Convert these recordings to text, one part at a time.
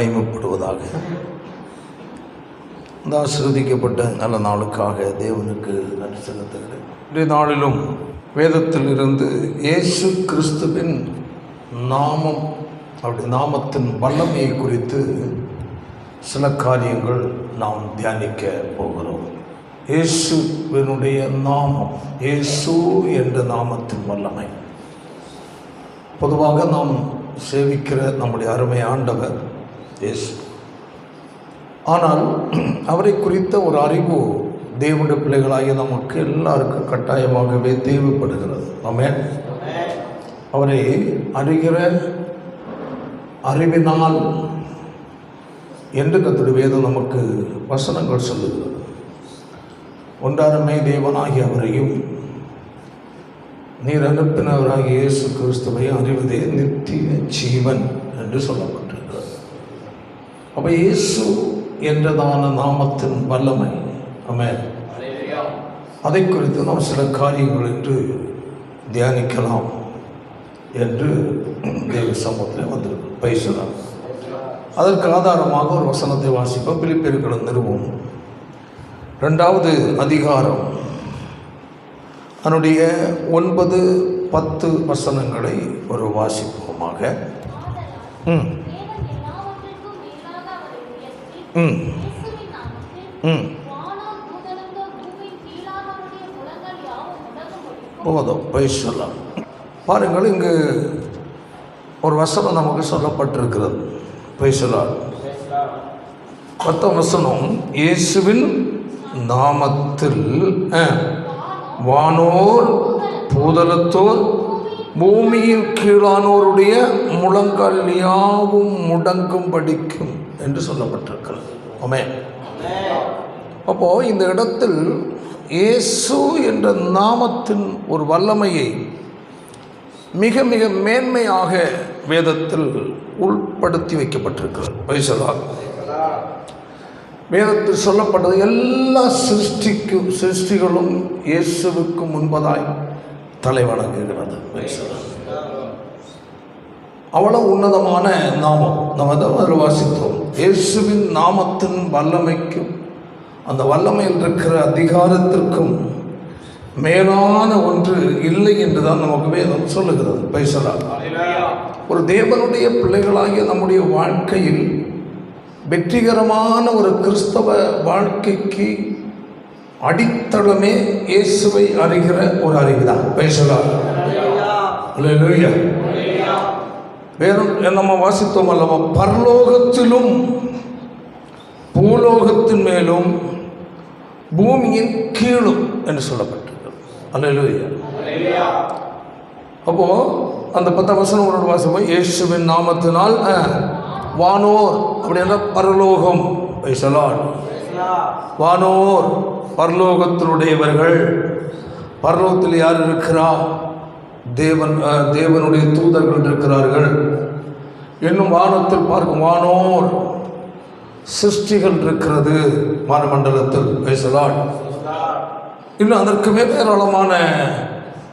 மகிமைப்படுவதாக. இந்த ஆசீர்வதிக்கப்பட்ட நல்ல நாளுக்காக தேவனுக்கு நன்றி செலுத்துகிறேன். இன்றைய நாளிலும் வேதத்தில் இருந்து இயேசு கிறிஸ்துவின் நாமம், அப்படி நாமத்தின் வல்லமையை குறித்து சில காரியங்கள் நாம் தியானிக்க போகிறோம். இயேசுவினுடைய நாமம், இயேசு என்ற நாமத்தின் வல்லமை. பொதுவாக நாம் சேவிக்கிற நம்முடைய அருமை ஆண்டவர் இயேசு. ஆனால் அவரை குறித்த ஒரு அறிவு தேவனுடைய பிள்ளைகளாகிய நமக்கு எல்லாருக்கும் கட்டாயமாகவே தேவைப்படுகிறது. ஆமென். அவரை அறிகிற அறிவினால் என்று கர்த்தருடைய வேதம் நமக்கு வசனங்கள் சொல்லுகிறது. ஒன்றானமை தேவனாகிய அவரையும் நீர் அனுப்பினவராகிய இயேசு கிறிஸ்துவை அறிவதே நித்திய ஜீவன் என்று சொல்லப்பட்டிருக்கிறது. அப்போ இயேசு என்றதான நாமத்தின் வல்லமை. ஆமென். அதை குறித்து நாம் சில காரியங்கள் என்று தியானிக்கலாம் என்று தேவ சமூகத்தில் வந்திருக்கிறோம். பேசலாம். அதற்கு ஆதாரமாக ஒரு வசனத்தை வாசிப்போம். பிலிப்பியர்கள் நிறுவம் 2வது அதிகாரம் அதனுடைய 9-10 வசனங்களை ஒரு வாசிப்போமாக. போதும் பேசலாம். பாருங்கள், இங்கு ஒரு வசனம் நமக்கு சொல்லப்பட்டிருக்கிறது. பேசலாம். 10 வசனம், இயேசுவின் நாமத்தில் வானோர் பூதலத்தோர் பூமியின் கீழானோருடைய முழங்கால் யாவும் முடங்கும் படிக்கும் என்று சொல்லப்பட்டிருக்கிறது. ஆமென். அப்போ இந்த இடத்தில் இயேசு என்ற நாமத்தின் ஒரு வல்லமையை மிக மிக மேன்மையாக வேதத்தில் உள்படுத்தி வைக்கப்பட்டிருக்கிறது. பேசலாம். வேதத்தில் சொல்லப்பட்டது எல்லா சிருஷ்டிகளும் இயேசுவுக்கு முன்பதாய் தலை வணங்குகிறது. அவ்வளவு உன்னதமான நாமம். நம்ம தான் வாசித்தோம். இயேசுவின் நாமத்தின் வல்லமைக்கும் அந்த வல்லமையில் இருக்கிற அதிகாரத்திற்கும் மேலான ஒன்று இல்லை என்றுதான் நமக்கு வேதம் சொல்லுகிறது. பேசலாம். ஒரு தேவனுடைய பிள்ளைகளாகிய நம்முடைய வாழ்க்கையில் வெற்றிகரமான ஒரு கிறிஸ்தவ வாழ்க்கைக்கு அடித்தளமே இயேசுவை அறிகிற ஒரு அறிவுதான். பேசலாம். அல்லேலூயா. வேதம் நம்ம வாசித்தோம் அல்லவா, பரலோகத்திலும் பூலோகத்தின் மேலும் பூமியின் கீழும் என்று சொல்லப்பட்டிருக்கிறது. அல்லேலூயா. அப்போ அந்த 10 வசனம் ஒரு வாசிப்போம். இயேசுவின் நாமத்தினால் வானோர் அப்படின்னா பரலோகம். பேசலாம். வானோர் பரலோகத்தினுடையவர்கள். பரலோகத்தில் யார் இருக்கிறா? தேவனுடைய தூதர்கள் இருக்கிறார்கள். இன்னும் வானத்தில் பார்க்கும் வானோர் சிருஷ்டிகள் இருக்கிறது வானமண்டலத்தில். பேசலாம். இன்னும் அதற்கு மேலாளமான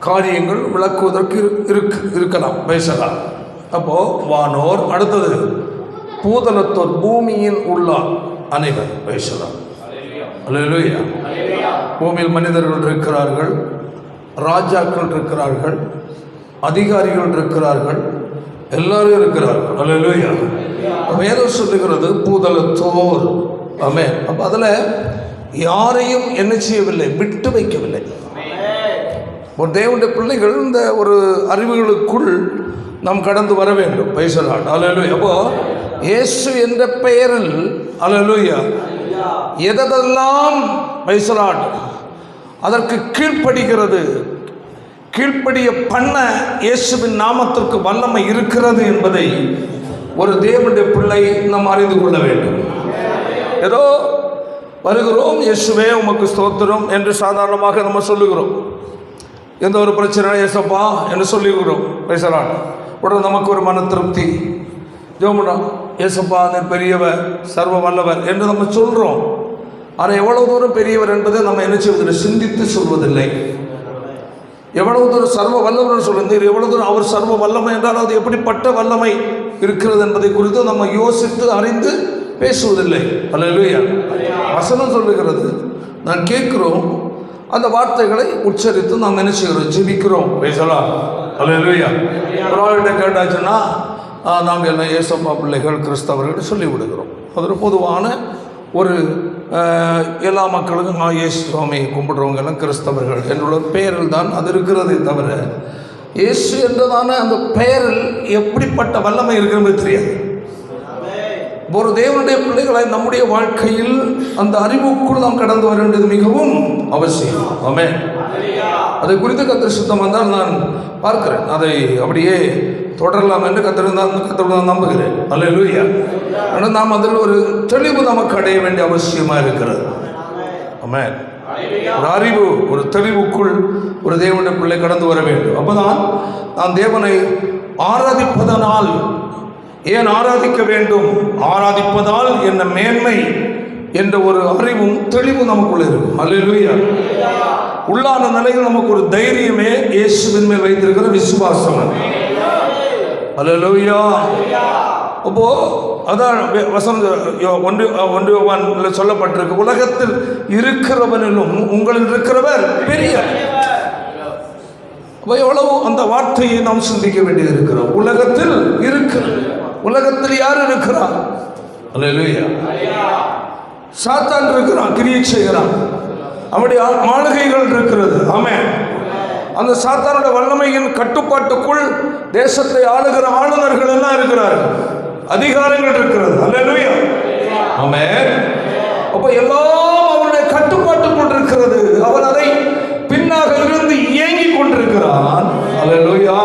காரியங்கள் விளக்குவதற்கு இருக்கலாம். பேசலாம். அப்போ வானோர், அடுத்தது பூதலத்தோர், பூமியின் உள்ளார் அனைவர். பேசலாம். அல்லேலூயா. பூமியில் மனிதர்கள் இருக்கிறார்கள், ராஜாக்கள் இருக்கிறார்கள், அதிகாரிகள் இருக்கிறார்கள், எல்லாரும் இருக்கிறார்கள். அல்லேலூயா. வேதம் சொல்லுகிறது பூதலத்தோர். ஆமென். அப்போ அதில் யாரையும் என்ன செய்யவில்லை, விட்டு வைக்கவில்லை. ஒரு தேவனுடைய பிள்ளைகள் இந்த ஒரு அறிவுகளுக்குள் நாம் கடந்து வர வேண்டும். பேசலாம். அல்லேலூயா. அப்போ இயேசு என்ற பெயரில் அல்லேலூயா எதெல்லாம் பேசலாம் அதற்கு கீழ்ப்படுகிறது, கீழ்ப்படிய பண்ண இயேசுவின் நாமத்திற்கு வல்லமை இருக்கிறது என்பதை ஒரு தேவனுடைய பிள்ளை நாம் அறிந்து கொள்ள வேண்டும். ஏதோ வருகிறோம், இயேசுவே உமக்கு ஸ்தோத்திரம் என்று சாதாரணமாக நம்ம சொல்லுகிறோம். எந்த ஒரு பிரச்சனை இயேசப்பா என்று சொல்லுகிறோம். பேசலாம். உடனே நமக்கு ஒரு மன திருப்தி. ஜோமுடா இயேசப்பா நீர் பெரியவர், சர்வ வல்லவர் என்று நம்ம சொல்கிறோம். ஆனால் எவ்வளவு தூரம் பெரியவர் என்பதை நம்ம என்ன செய்வதில்லை, சிந்தித்து சொல்வதில்லை. எவ்வளவு தூரம் சர்வ வல்லமை சொல்லுங்கள், எவ்வளவு தூரம் அவர் சர்வ வல்லமை என்றால் அது எப்படிப்பட்ட வல்லமை இருக்கிறது என்பதை குறித்து நம்ம யோசித்து அறிந்து பேசுவதில்லை. அல்லேலூயா. வசனம் சொல்லுகிறது, நான் கேட்கிறோம், அந்த வார்த்தைகளை உச்சரித்து நாம் என்ன செய்கிறோம், ஜெபிக்கிறோம். பேசலாம். அல்லேலூயா. ஒரு ஆள்கிட்ட கேட்டாச்சுன்னா நாங்கள் எல்லாம் ஏசப்பா பிள்ளைகள் கிறிஸ்தவர்கள் சொல்லி விடுகிறோம். அது ஒரு பொதுவான ஒரு எல்லா மக்களுக்கும் இயேசு சுவாமி கும்பிடுறவங்க எல்லாம் கிறிஸ்தவர்கள் என்னுள்ள பெயரில் தான் அது இருக்கிறதே தவிர இயேசு என்றதான அந்த பெயரில் எப்படிப்பட்ட வல்லமை இருக்கிறது தெரியாது. ஒரு தேவனுடைய பிள்ளைகளை நம்முடைய வாழ்க்கையில் அந்த அறிவுக்குள் நாம் கடந்து வர வேண்டியது மிகவும் அவசியம். ஆமென். அதை குறித்து கர்த்தர் சுத்தம் வந்தால் நான் பார்க்கிறேன், அதை அப்படியே தொடரலாம் என்று கர்த்தர் நம்புகிறேன். அல்லேலூயா. ஆனால் நாம் அதில் ஒரு தெளிவு நமக்கு அடைய வேண்டிய அவசியமாக இருக்கிறது. ஆமென். ஒரு அறிவு, ஒரு தெளிவுக்குள் ஒரு தேவனுடைய பிள்ளை கடந்து வர வேண்டும். அப்போதான் நான் தேவனை ஆராதிப்பதனால், ஏன் ஆராதிக்க வேண்டும், ஆராதிப்பதால் என்ன மேன்மை என்ற ஒரு அறிவும் தெளிவும் நமக்குள்ள இருக்கும். அல்லேலூயா. உள்ளான நிலையில் நமக்கு ஒரு தைரியமே இயேசுவின் மேல் வைத்திருக்கிற விசுவாசம். அல்லேலூயா. அப்போ அதான் வசனம் 1 யோவான்ல சொல்லப்பட்டிருக்கு, உலகத்தில் இருக்கிறவனிலும் உங்களில் இருக்கிறவர் பெரிய. எவ்வளவு அந்த வார்த்தையை நாம் சிந்திக்க வேண்டியது இருக்கிறோம். உலகத்தில் இருக்கிற, உலகத்தில் யார் இருக்கிறார்? அல்லேலூயா. சாத்தான் இருக்கிறான், கிரியை செய்கிறான், அவனுடைய ஆளுகைகள் இருக்கிறது. ஆமென். அந்த சாத்தானுடைய வல்லமையின் கட்டுப்பாட்டுக்குள் தேசத்தை ஆளுகிற ஆளுநர்கள் எல்லாம் இருக்கிறார்கள், அதிகாரங்கள் இருக்கிறது. அல்லேலூயா. ஆமென். அப்ப எல்லாம் அவனுடைய கட்டுப்பாட்டுக்குள் இருக்கிறது. அவன் அதை பின்னாக இருந்து இயங்கி கொண்டிருக்கிறான். அல்லேலூயா.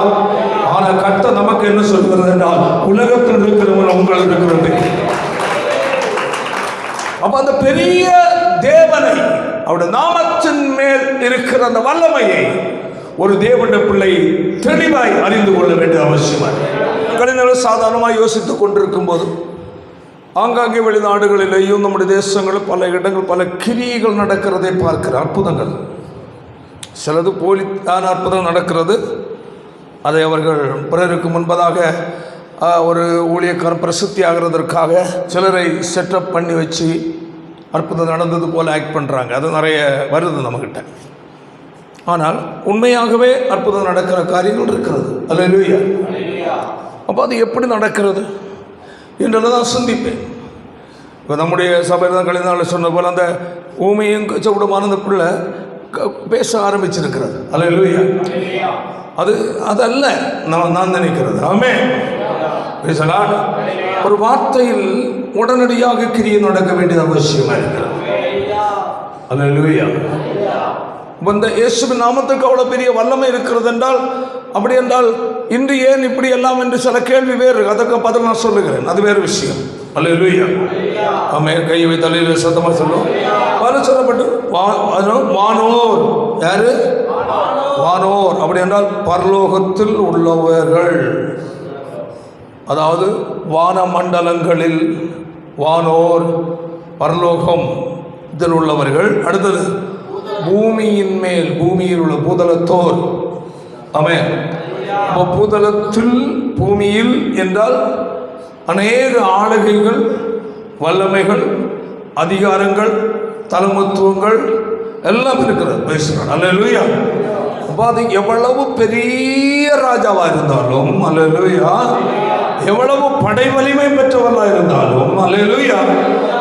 ஆனால் கர்த்தர் நமக்கு என்ன சொல்கிறது என்றால், உலகத்தில் இருக்கிறவன் உங்கள் இருக்கிறது. அப்ப அந்த பெரிய தேவனை, அவருடைய நாமத்தின் மேல் இருக்கிற அந்த வல்லமையை ஒரு தேவனுடைய பிள்ளை தெளிவாய் அறிந்து கொள்ள வேண்டிய அவசியம். கலைஞர்கள் சாதாரணமாக யோசித்துக் கொண்டிருக்கும் போது ஆங்காங்கே வெளிநாடுகளிலேயும் நம்முடைய தேசங்களும் பல இடங்கள் பல கிரியைகள் நடக்கிறதை பார்க்கிற அற்புதங்கள், சிலது போலியான அற்புதம் நடக்கிறது. அதை அவர்கள் பிறருக்கு முன்பதாக ஒரு ஊழியக்காரன் பிரசித்தி ஆகிறதற்காக சிலரை செட்டப் பண்ணி வச்சு அற்புதம் நடந்தது போல் ஆக்ட் பண்ணுறாங்க. அது நிறைய வருது நம்மக்கிட்ட. ஆனால் உண்மையாகவே அற்புதம் நடக்கிற காரியங்கள் இருக்கிறது. அல்லேலூயா. அப்போ அது எப்படி நடக்கிறது என்றெல்லாம் சிந்திப்பேன். இப்போ நம்முடைய சபையில் தான் கலைஞர்கள் சொன்ன போல் அந்த ஊமையும் கச்சவடமான அந்த பிள்ளை பேச ஆரம்பிச்சிருக்கிறது. அல்லேலூயா. அதல்ல நான் நினைக்கிறது. ஆமென். பேசலாம். ஒரு வார்த்தையில் உடனடியாக கிரியை நடக்க வேண்டியது அவசியமாக இருக்கிறது. அல்லேலூயா. இந்த இயேசுவின் நாமத்துக்கு அவ்வளோ பெரிய வல்லமை இருக்கிறது என்றால், அப்படி என்றால் இன்று ஏன் இப்படி எல்லாம் என்று சில கேள்வி வேறு, அதற்கு பதில் நான் சொல்லுகிறேன், அது வேறு விஷயம். அல்லேலூயா. ஆமென். கையை தலையில் சத்தமாக சொல்லுவோம். பதில் சொல்லப்பட்டு வானோர், யாரு? வானோர். அப்படி என்றால் பரலோகத்தில் உள்ளவர்கள், அதாவது வானமண்டலங்களில் வானோர், பரலோகம் இதில் உள்ளவர்கள். அடுத்தது பூமியின் மேல், பூமியில் உள்ள பூதலத்தோர். ஆமென். பூதலத்தில், பூமியில் என்றால் அநேக ஆளுகைகள், வல்லமைகள், அதிகாரங்கள், தலைமத்துவங்கள் எல்லாம் இருக்கிறது. பேசுகிறார். அல்லேலூயா. அப்போ அது எவ்வளவு பெரிய ராஜாவாக இருந்தாலும், அல்லேலூயா, எவ்வளவு படை வலிமை பெற்றவர்களாக இருந்தாலும், அல்லேலூயா,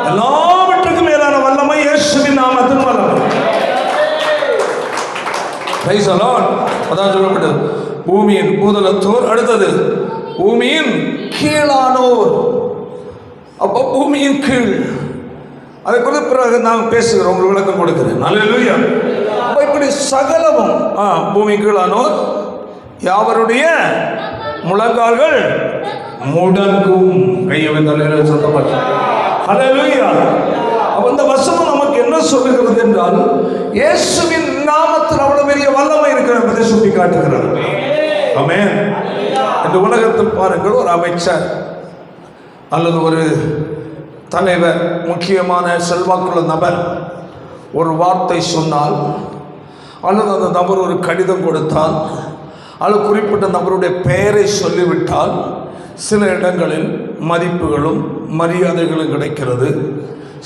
எல்லாவற்றுக்கும் மேலான வல்லமை இயேசுவின் நாமத்தின் வல்லமை. Price the Lord. அதான் சொல்லப்பட்டது பூமியின் பூதலத்தோர். அடுத்தது பூமியின் கீழானோர். அப்போ பூமியின் கீழ், அதை குறித்து பிறகு நான் பேசுகிறேன், உங்களுக்கு விளக்கம் கொடுக்கிறேன். அல்லேலூயா. அப்போ இப்படி சகலமும் பூமி கீழானோர் யாவருடைய முழங்கால்கள் முடங்கும். கையை தலையில சொந்தமாக. அல்லேலூயா. அப்போ இந்த வசனம் நமக்கு என்ன சொல்லுகிறது என்றால், இயேசுவின் நாமத்தில் அவ்வளவு பெரிய வல்லமை இருக்கிற என்பதை சுட்டி காட்டுகிறார். ஆமென். இந்த உலகத்தில் பாருங்கள், ஒரு அமைச்சர் அல்லது ஒரு தலைவர், முக்கியமான செல்வாக்குள்ள நபர் ஒரு வார்த்தை சொன்னால் அல்லது அந்த நபர் ஒரு கடிதம் கொடுத்தால் அல்லது குறிப்பிட்ட நபருடைய பெயரை சொல்லிவிட்டால் சில இடங்களில் மதிப்புகளும் மரியாதைகளும் கிடைக்கிறது.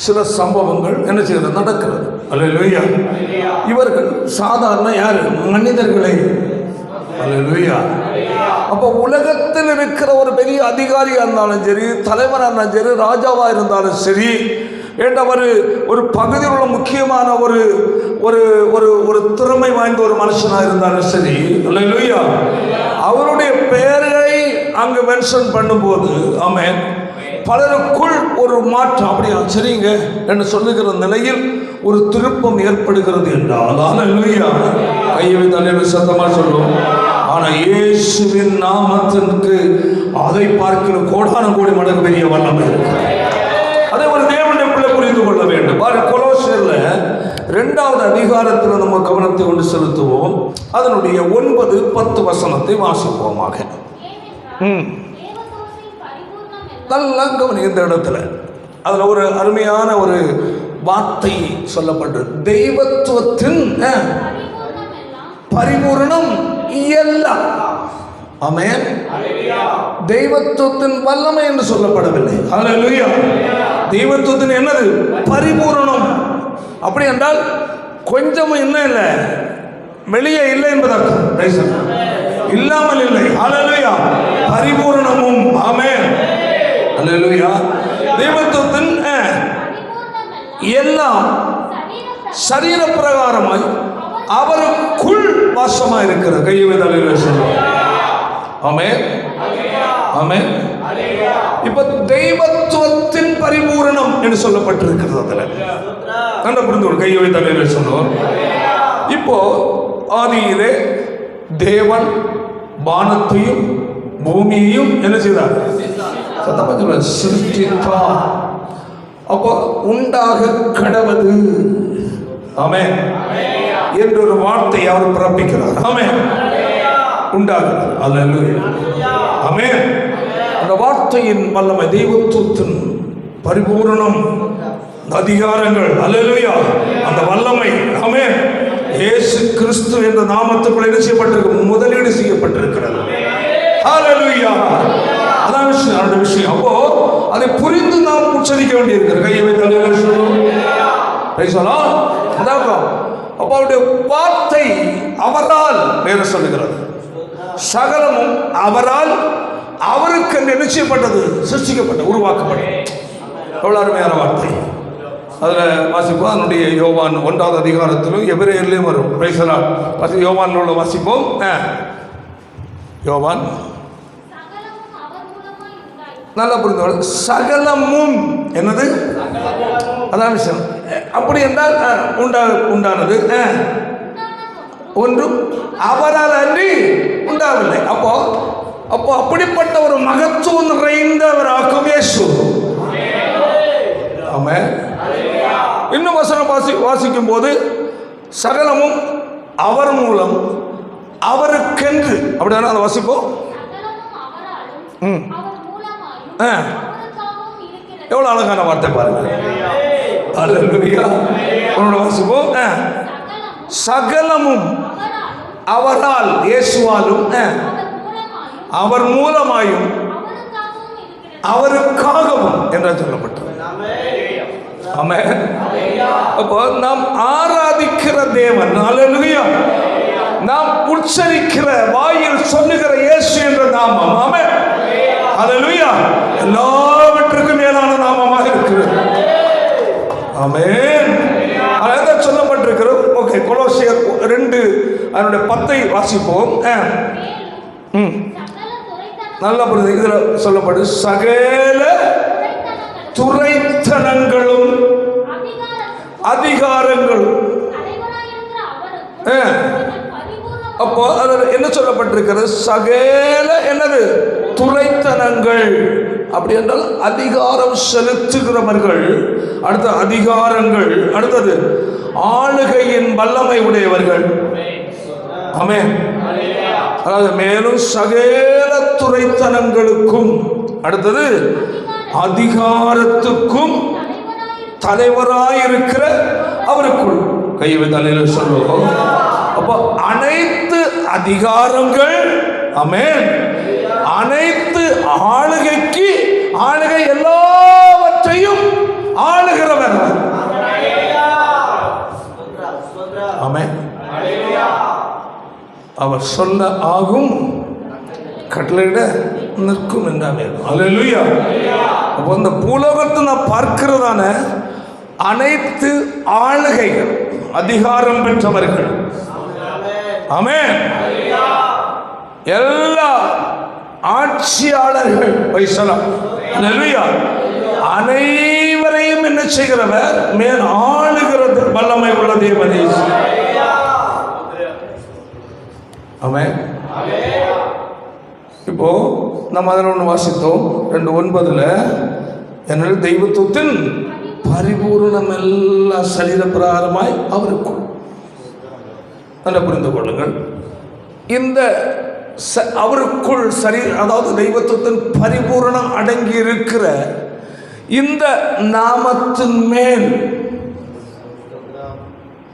சில சம்பவங்கள் என்ன செய்கிறது, நடக்கிறது. அல்லேலூயா. இவர்கள் சாதாரண யார்? மனிதர்களை. அல்லேலூயா. அப்போ உலகத்தில் இருக்கிற ஒரு பெரிய அதிகாரியாக இருந்தாலும் சரி, தலைவராக இருந்தாலும் சரி, ராஜாவாக இருந்தாலும் சரி, ஒரு பகுதியில் உள்ள முக்கியமான ஒரு ஒரு ஒரு ஒரு திறமை வாய்ந்த ஒரு மனுஷனாக இருந்தாலும் சரி, அல்லேலூயா, அவருடைய பெயரை அங்கு மென்ஷன் பண்ணும்போது ஆமென், பலருக்குள் ஒரு மாற்றம், அப்படியா சரிங்க என்று சொல்லுகிற நிலையில் ஒரு திருப்பம் ஏற்படுகிறது என்றால், அல்லேலூயா, கையை தலைவர் சத்தமாக சொல்லுவோம். ஆனால் இயேசுவின் நாமத்திற்கு அதை பார்க்கிற கோடான கோடி மடங்கு பெரிய வல்லமை இருக்கு. அதை ஒரு தேவனுடைய பிள்ளை புரிந்து கொள்ள வேண்டும். கொலோசியர்ல 2வது அதிகாரத்தில் நம்ம கவனத்தை கொண்டு செலுத்துவோம். அதனுடைய 9-10 வசனத்தை வாசிப்போமாக. நல்லா கவனி. இந்த இடத்துல அதுல ஒரு அருமையான ஒரு வார்த்தை சொல்லப்பட்டது. தெய்வத்துவத்தின் பரிபூரணம் எல்லாம். ஆமென். தெய்வத்துவத்தின் வல்லமை என்று சொல்லப்படவில்லை. அல்லேலூயா. தெய்வத்துவத்தின் என்னது? பரிபூரணம். அப்படி என்றால் கொஞ்சமும் என்ன இல்லை, வெளியே இல்லை என்பதற்கு இல்லாமல் இல்லை. அல்லேலூயா. பரிபூரணமும். ஆமென். அல்லேலூயா. தெய்வத்துவத்தின் எல்லாம் சரீர பிரகாரமாய் அவருக்குள் வாசமாக இருக்கிறது. கையை தலையில் சொல்லுவோம். ஆமென். ஆமென். இப்ப தெய்வத்துவத்தின் பரிபூரணம் என்று சொல்லப்பட்டிருக்கிறது. அதுல நல்ல புரிந்து கொள். கையை தலையில் சொல்லுவோம். இப்போ ஆதியிலே தேவன் வானத்தையும் பூமியையும் என்ன செய்தார்? சிருஷ்டித்தார். அப்போ உண்டாக கடவது. ஆமென் என்ற ஒரு வார்த்தை அவர் பிறப்பிக்கிறார். ஆமென். உண்டாகிறது. அல்லேலூயா. ஆமென். அந்த வார்த்தையின் வல்லமை, தெய்வத்துவத்தின் பரிபூரணம், அதிகாரங்கள். அல்லேலூயா. அந்த வல்லமை. ஆமென். இயேசு கிறிஸ்து என்ற நாமத்துக்குள் என்ன செய்யப்பட்டிருக்கு? முதலீடு செய்யப்பட்டிருக்கிறது. அல்லேலூயா. அதான் விஷயம். அந்த விஷயம். அப்போ அதை புரிந்து நாம் உச்சரிக்க வேண்டியிருக்கிறது. கையை வைத்து அப்போ அவருடைய வார்த்தை அவரால் வேற சொல்லுகிறது. சகலமும் அவரால், அவருக்கு நிச்சயப்பட்டது, சிருஷ்டிக்கப்பட்ட, உருவாக்கப்பட்டது. எவ்வளவு அருமையான வார்த்தை. அதில் வாசிப்போம். அதனுடைய யோவான் 1வது அதிகாரத்திலும் எபிரேயர்லையும் வரும். யோவான் உள்ள வாசிப்போம். யோவான் நல்லா புரிந்து. சகலமும் என்னது? அதான் விஷயம். அப்படி என்றால் உண்டானது ஒன்றும் அவரால் அன்றி உண்டாகவில்லை. அப்போ அப்படிப்பட்ட ஒரு மகத்துவம் நிறைந்தவராகும் இயேசு. ஆமென். இன்னும் வசனம் வாசிக்கும் போது சகலமும் அவர் மூலம் அவருக்கென்று, அப்படின்னா அதை வாசிப்போம். எவ்வளவு அழகான வார்த்தை பாருங்க. அல்லேலூயா. வாசிப்போம். சகலமும் அவரால், இயேசுவாலும், அவர் மூலமாயும் அவருக்காகவும் என்று சொல்லப்பட்டது. ஆமென். அப்போ நாம் ஆராதிக்கிற தேவன், அல்லேலூயா, நாம் உச்சரிக்கிற, வாயில் சொல்லுகிற இயேசு என்ற நாமம், ஆமென், அல்லேலூயா, எல்லாவற்றுக்கும் மேலான நாமமாக இருக்கிறது. ஆமென். அதான் சொல்லப்பட்டிருக்கிறது. ஓகே, கொலோசியர் 2:10 வாசிப்போம். நல்லா புரியுது. இதுல சொல்லப்படு சகல துரைத்தனங்களும் அதிகாரங்களும். அப்போ என்ன சொல்லப்பட்டிருக்கிறது? சகல என்னது? துரைத்தனங்கள். அப்படி என்றால் அதிகாரம் செலுத்துகிறவர்கள், அடுத்த அதிகாரங்கள், அடுத்தது ஆளுகையின் வல்லமை உடையவர்கள். ஆமென். அதாவது மேலும் சகல துரைத்தனங்களுக்கும், அடுத்தது அதிகாரத்துக்கும் தலைவராயிருக்கிற அவருக்குள். கையை தலையில சொல்லுவோம். அப்போ அனைத்து அதிகாரங்கள், ஆமென், அனைத்து ஆளுகை எல்லாவற்றையும் ஆளுகிறவர். ஆமென். அவர் சொல்ல ஆகும், கட்டளையிட நிற்கும் என்றாமே. அல்லேலூயா. அப்போ இந்த பூலோகத்தை நான் பார்க்கிறதான அனைத்து ஆளுகைகள், அதிகாரம் பெற்றவர்கள், ஆமென், எல்லா ஆட்சியாளர்கள், அல்லேலூயா, அனைவரையும் என்ன செய்கிறவர்? மேல் ஆளுகிறது வல்லமை உள்ள தேவனே. ஆமென். இப்போ நம்ம அதில் ஒன்று வாசித்தோம், 2:9, என்னுடைய தெய்வத்துவத்தின் பரிபூர்ணம் எல்லாம் சரீர பிரகாரமாய் அவருக்குள். நல்ல புரிந்து கொள்ளுங்கள், இந்த அவருக்குள் அதாவது தெய்வத்துவத்தின் பரிபூர்ணம் அடங்கி இருக்கிற இந்த நாமத்தின் மேல்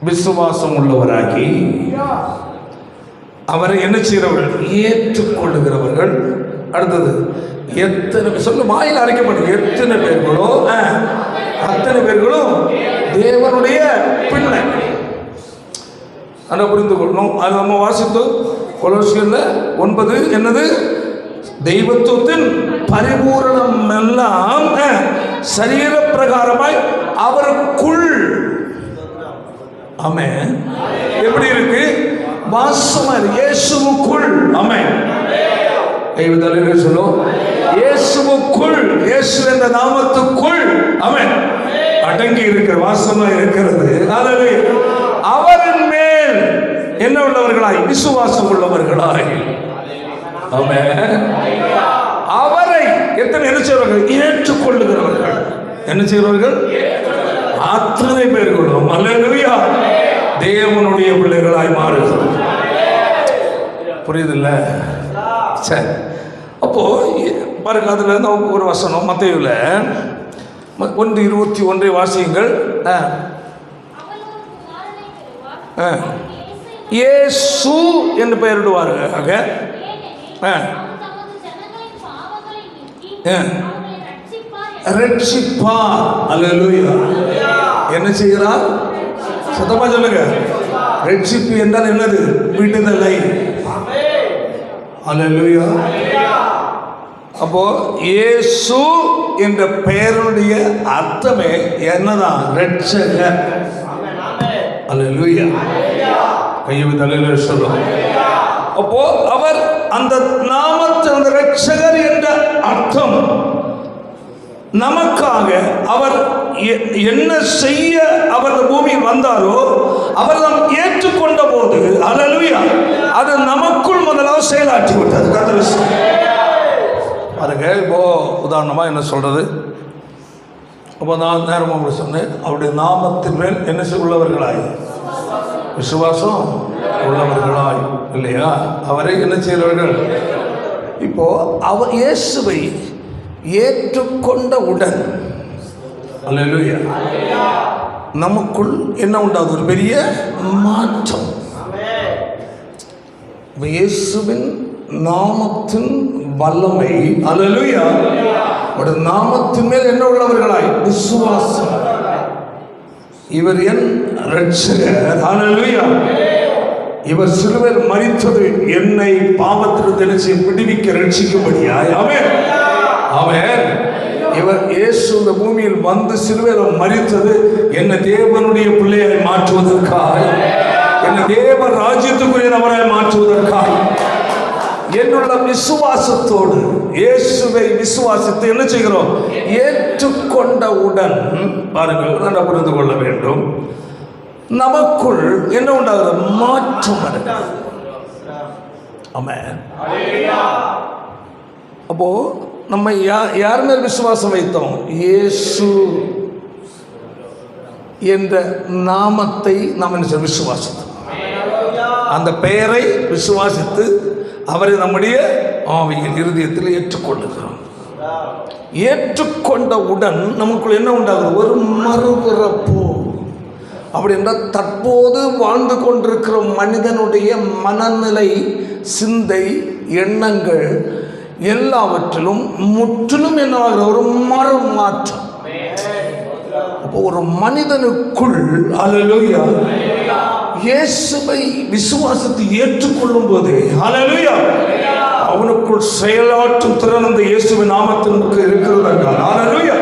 விசுவாசம் உள்ளவராகி அவரை என்ன செய்கிறவர்கள்? ஏற்றுக்கொள்ளுகிறவர்கள். அடுத்தது, எத்தனை சொல்ல வாயில் அரைக்கப்படும் எத்தனை பேர்களோ அத்தனை பேர்களும் தேவனுடைய பிள்ளை. அதை புரிந்து கொள்ளணும். அது நம்ம வாசித்தோம் கொலோசியர்ல 9, என்னது? தெய்வத்துவத்தின் பரிபூரணம் எல்லாம் சரீர பிரகாரமாய் அவருக்குள். ஆமென். எப்படி இருக்கு? வாசமா இயேசுவுக்குள். ஆமென். கைவிதல்ல சொல்லும், இயேசுவுக்குள், இயேசு என்ற நாமத்துக்குள், ஆமென், அடங்கி இருக்கிற வாசமா இருக்கிறது. அல்லேலூயா. அவரின் மேல் என்ன உள்ளவர்களாய்? விசுவாசம் உள்ளவர்களாய். ஆமென். அவரை எத்தனை என்ன செய்வார்கள்? ஏற்றுக்கொள்ளுகிறவர்கள். என்ன செய்வார்கள்? அத்தனை பேர்களும் அல்லேலூயா தேவனுடைய பிள்ளைகளாய் மாறுகிறது. புரியுதில்ல? சரி. அப்போ பாருங்க, அதுல இருந்து ஒரு வசனம் மத்தேயுல 1:21 வாசியுங்கள். இயேசு என்று பெயரிடுவார்கள். ரட்சிப்பார். அல்லேலூயா. என்ன செய்கிறார்? சத்தமா சொல்லுங்க. ரட்சிப்பு என்றால் என்னது? விடுதலை. அல்லேலூயா. அப்போ இயேசு என்ற பெயருடைய அர்த்தமே என்னதான்? ரட்சகர். அல்லேலூயா. கையை தலையில சொல்லும். அப்போ அவர் அந்த நாமத்தில் அந்த ரட்சகர் என்ற அர்த்தம் நமக்காக அவர் என்ன செய்ய அவர் பூமியில் வந்தாரோ அவர் நாம் ஏற்றுக்கொண்ட போது, அல்லேலூயா, அது நமக்குள் முதலாவது செயலாற்றி விட்டது. கர்த்தர் பாருங்க. இப்போ உதாரணமா என்ன சொல்றது? அப்போ நான் நேரமாக கூட சொன்னேன், அவருடைய நாமத்தின் மேல் என்ன உள்ளவர்களாய்? விசுவாசம் உள்ளவர்களாய், இல்லையா? அவரை என்ன செய்கிறவர்கள்? இப்போ அவர் இயேசுவை ஏற்றுக்கொண்டவுடன், அல்லேலூயா, நமக்குள் என்ன உண்டாது? ஒரு பெரிய மாற்றம். இயேசுவின் நாமத்தின் வல்லமை, அல்லேலூயா, அவருடைய நாமத்தின் மேல் என்ன உள்ளவர்களாய்? விசுவாசம். இவர் என் ரட்சகர். அல்லேலூயா. இவர் சிலுவையில் மரித்தது என்னை பாவத்திலிருந்து விடுவிக்க ரட்சிக்கும்படியாய். ஆமென். ஆமென். இவர் இயேசு இந்த பூமியில் வந்து சிலுவையில் மரித்தது என்னை தேவனுடைய பிள்ளையை மாற்றுவதற்காக, என்னை தேவ ராஜ்யத்துக்குரிய நபரை மாற்றுவதற்காக. என்னுள்ள விசுவாசத்தோடு இயேசுவை விசுவாசித்து என்ன செய்கிறோம்? ஏற்றுக்கொண்டவுடன், பாருங்கள், நான் புரிந்து கொள்ள வேண்டும், நமக்குள் என்ன உண்டாகிறது? மாற்றம். ஆமென். அப்போ நம்ம யார் மேல் விசுவாசம் வைத்தோம்? இயேசு என்ற நாமத்தை நாம் என்ன செய்ய? விசுவாசித்தோம். அந்த பெயரை விசுவாசித்து அவரை நம்முடைய ஆவியின் இருதயத்தில் ஏற்றுக்கொள்ளுகிறோம். ஏற்றுக்கொண்டவுடன் நமக்குள் என்ன உண்டாகிறது? ஒரு மறுபிறப்பு. அப்படி என்றால் தற்போது வாழ்ந்து கொண்டிருக்கிற மனிதனுடைய மனநிலை, சிந்தை, எண்ணங்கள் எல்லாவற்றிலும் முற்றிலும் என்னவாகிற ஒரு மாற்றம். அப்போ ஒரு மனிதனுக்குள் அல்லேலூயா இயேசுவை விசுவாசத்தை ஏற்றுக்கொள்ளும் போது அல்லேலூயா அவனுக்குள் செயலாற்றும் திறன் அந்த இயேசுவின் நாமத்திற்கு இருக்கிறது என்றால் அல்லேலூயா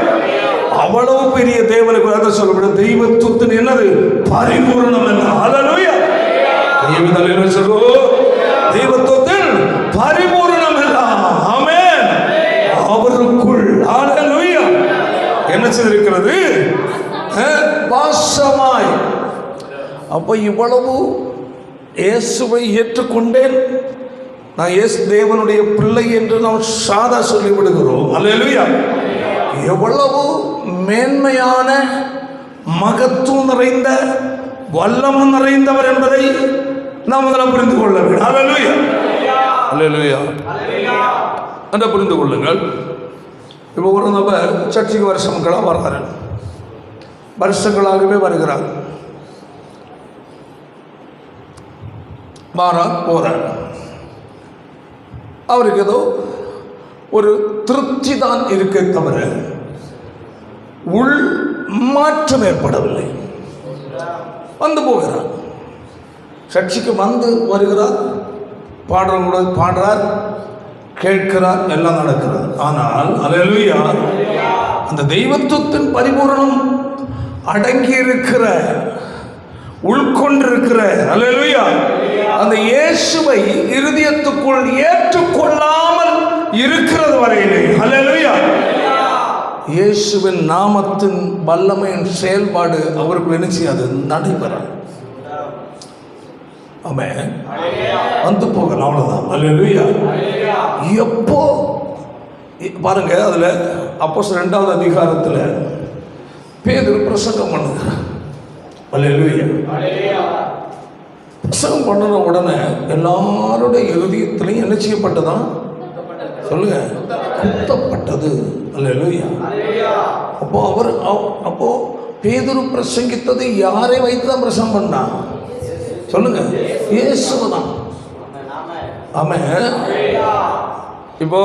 அவ்வளவு பெரிய தேவனுக்கு அதை சொல்லப்படும் தெய்வத்துவத்தின் என்னது பரிபூரணம் என்ன அல்லேலூயா தெய்வத்துவத்தின் பரிபூரணம் எல்லாம் ஆமென் அவருக்குள் அல்லேலூயா என்ன செய்திருக்கிறது வாசமாய். அப்போ இவ்வளவு இயேசுவை ஏற்றுக்கொண்டேன், நான் இயேசு தேவனுடைய பிள்ளை என்று நாம் சாதா சொல்லிவிடுகிறோம் அல்லேலூயா. எவ்வளவு மேன்மையான மகத்துவம் நிறைந்த வல்லமை நிறைந்தவர் என்பதை நாம் முதல்ல புரிந்து கொள்ள வேண்டும். அல்லேலூயா அல்லேலூயா அந்த புரிந்து கொள்ளுங்கள். இப்போ ஒரு நபர் சர்ச்சைக்கு வருஷங்களாக வர்றாரு, வருஷங்களாகவே வருகிறார், மாறார் போறார். அவருக்கு ஏதோ ஒரு திருப்தி தான் இருக்க தவிர உள் மாற்றம் ஏற்படவில்லை. வந்து போகிறார், சர்ச்சைக்கு வந்து வருகிறார், பாடுறவங்களோட பாடுறார், கேட்கிறார், எல்லாம் நடக்கிறார். ஆனால் அல்லேலூயா அந்த தெய்வத்துவத்தின் பரிபூரணம் அடங்கி இருக்கிற உள்கொண்டிருக்கிற அல்லேலூயா அந்த இயேசுவை இருதயத்துக்குள் ஏற்றுக்கொள்ளாமல் இருக்கிறது வரையிலே அல்லேலூயா இயேசுவின் நாமத்தின் வல்லமையின் செயல்பாடு அவருக்கு என்ன செய்யாது, நடைபெறாது. ஆமென். வந்து போகலாம், அவ்வளவுதான். அல்லேலூயா. எப்போ பாருங்க, அதுல அப்போஸ்தலர் 2வது அதிகாரத்தில் பேதுரு பிரசங்கம் பண்ணுகிறார். அல்லேலூயா. பிரசங்கம் பண்ணின உடனே எல்லாருடைய இருதயத்திலையும் என்ன செய்யப்பட்டதான் சொல்லுங்க, குத்தப்பட்டது. அல்லேலூயா. அப்போ பேதுரு பிரசங்கித்தது யாரை வைத்துதான் பிரசங்கம் பண்ணான் சொல்லுங்க, இயேசுதான். ஆமென். இப்போ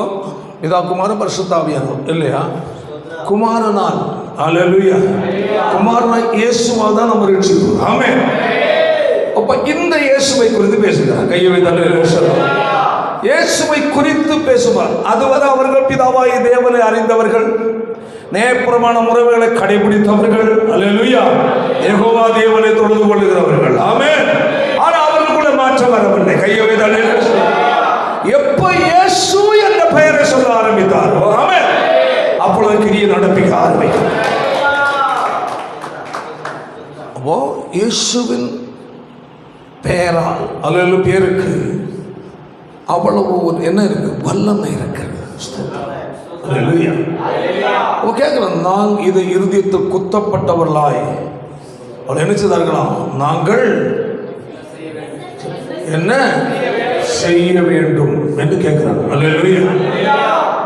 இதா குமார பரிசுத்த ஆவியானவர் இல்லையா, குமாரனால் அல்லேலூயா குமாரனாய் இயேசுவா தான் நம்ம ரட்சிக்கிறோம். ஆமென். அப்ப இந்த இயேசுவை குறித்து பேசுகிறார். கையை வைத்தால் இயேசுவை குறித்து பேசுவார். அதுவரை அவர்கள் பிதாவாய் தேவனை அறிந்தவர்கள், நேயப்பிரமாண முறைகளை கடைபிடித்தவர்கள், அல்லேலூயா யெகோவா தேவனை தொழுது கொள்ளுகிறவர்கள். ஆமென். ஆனால் அவர்களுக்குள்ள மாற்றம் வரவில்லை. கையை வைத்தால் எப்ப இயேசு என்ற பெயரை சொல்ல ஆரம்பித்தாரோ ஆமென் அப்பொழுது கிரியை நடப்பிக்க ஆரம்பித்தார். அப்போ இயேசுவின் பெயரால் அல்லேலூயா பேருக்கு அவ்வளவு என்ன இருக்கு, வல்லமை இருக்கிறது. அல்லேலூயா. கேட்கிறோம், நாங்கள் இது இருதயத்தில் குத்தப்பட்டவர்களாய் அவர் என்ன செய்தார்களாம், நாங்கள் என்ன செய்ய வேண்டும் என்று கேட்கிறாங்க. அல்லேலூயா.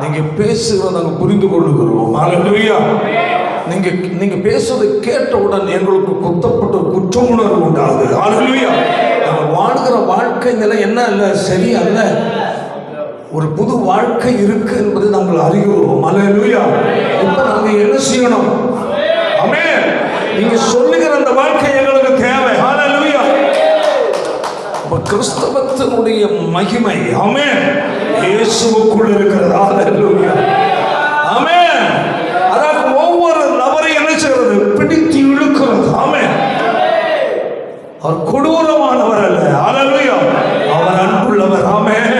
நீங்க பேசுகிறத நாங்கள் புரிந்து கொள்ளுகிறோம். அல்லேலூயா. நீங்க பேசுவதை கேட்டவுடன் எங்களுக்கு குத்தப்பட்ட குற்ற உணர்வு உண்டாகுது. அல்லேலூயா. நாங்கள் வாழ்கிற வாழ்க்கை நிலை என்ன அல்ல, சரி அல்ல, ஒரு புது வாழ்க்கை இருக்கு என்பதை நாங்கள் அறிகிறோம். அல்லேலூயா. இப்ப நாங்க என்ன செய்யணும்? ஆமென். நீங்க சொல்லுகிற அந்த வாழ்க்கை எங்களுக்கு தேவை. அல்லேலூயா. அப்ப கிறிஸ்தவத்தினுடைய மகிமை ஆமென் இயேசுவுக்குள் இருக்கிறது. அல்லேலூயா. ஆமென். அதாவது ஒவ்வொரு நபரையும் என்ன செய்கிறது, பிடித்து இழுக்கிறது. ஆமென். அவர் கொடூரமானவர் அல்ல. அல்லேலூயா. அவர் அன்புள்ளவர். ஆமென்.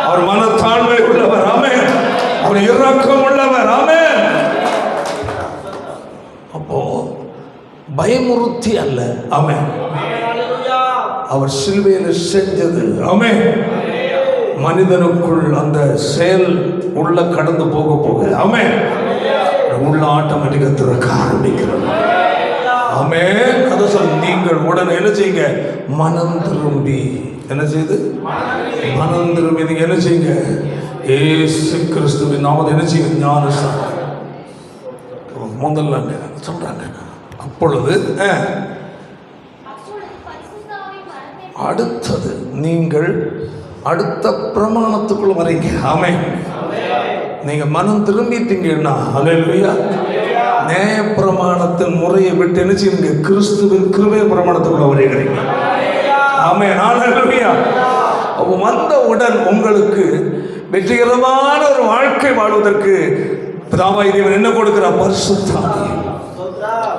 அவர் மனத்தாழ்மை உள்ளவர். ஆமென். அவர் இரக்கம் உள்ளவர். ஆமென். அப்போ பயமுறுத்தி அல்ல. ஆமென். அவர் சிலுவையில் செஞ்சது ஆமென் மனிதனுக்குள் அந்த செயல் உள்ள கடந்து போக போக ஆமென் உள்ள ஆட்டோமேட்டிக்கா திறக்க ஆரம்பிக்கிறது. ஆமென். அதை சொல், நீங்கள் உடனே என்ன செய்யுங்க, மனம் திரும்பி என்ன செய்து மனம் திரும்பி நீங்க என்ன செய்யுங்க, இயேசு கிறிஸ்துவின் நாமத்தை என்ன செய்யுங்க, ஞானஸ்நானம் முதல்ல சொல்றாங்க. அப்பொழுது அடுத்தது நீங்கள் அடுத்த பிரமாணத்துக்குள்ள வரீங்க. ஆமென். நீங்க மனம் திரும்பிட்டீங்கன்னா ஹல்லேலூயா, நேய பிரமாணத்தின் முறையை விட்டு என்ன செய்யுங்க, கிறிஸ்துவின் கிருபை பிரமாணத்துக்குள்ள வருகிறீங்க. ஆமென். ஹல்லேலூயா. அப்போ வந்தவுடன் உங்களுக்கு வெற்றிகரமான ஒரு வாழ்க்கை வாழ்வதற்கு பிதாவாகிய தேவன் என்ன கொடுக்கிறார்? பரிசுத்த ஆவியை.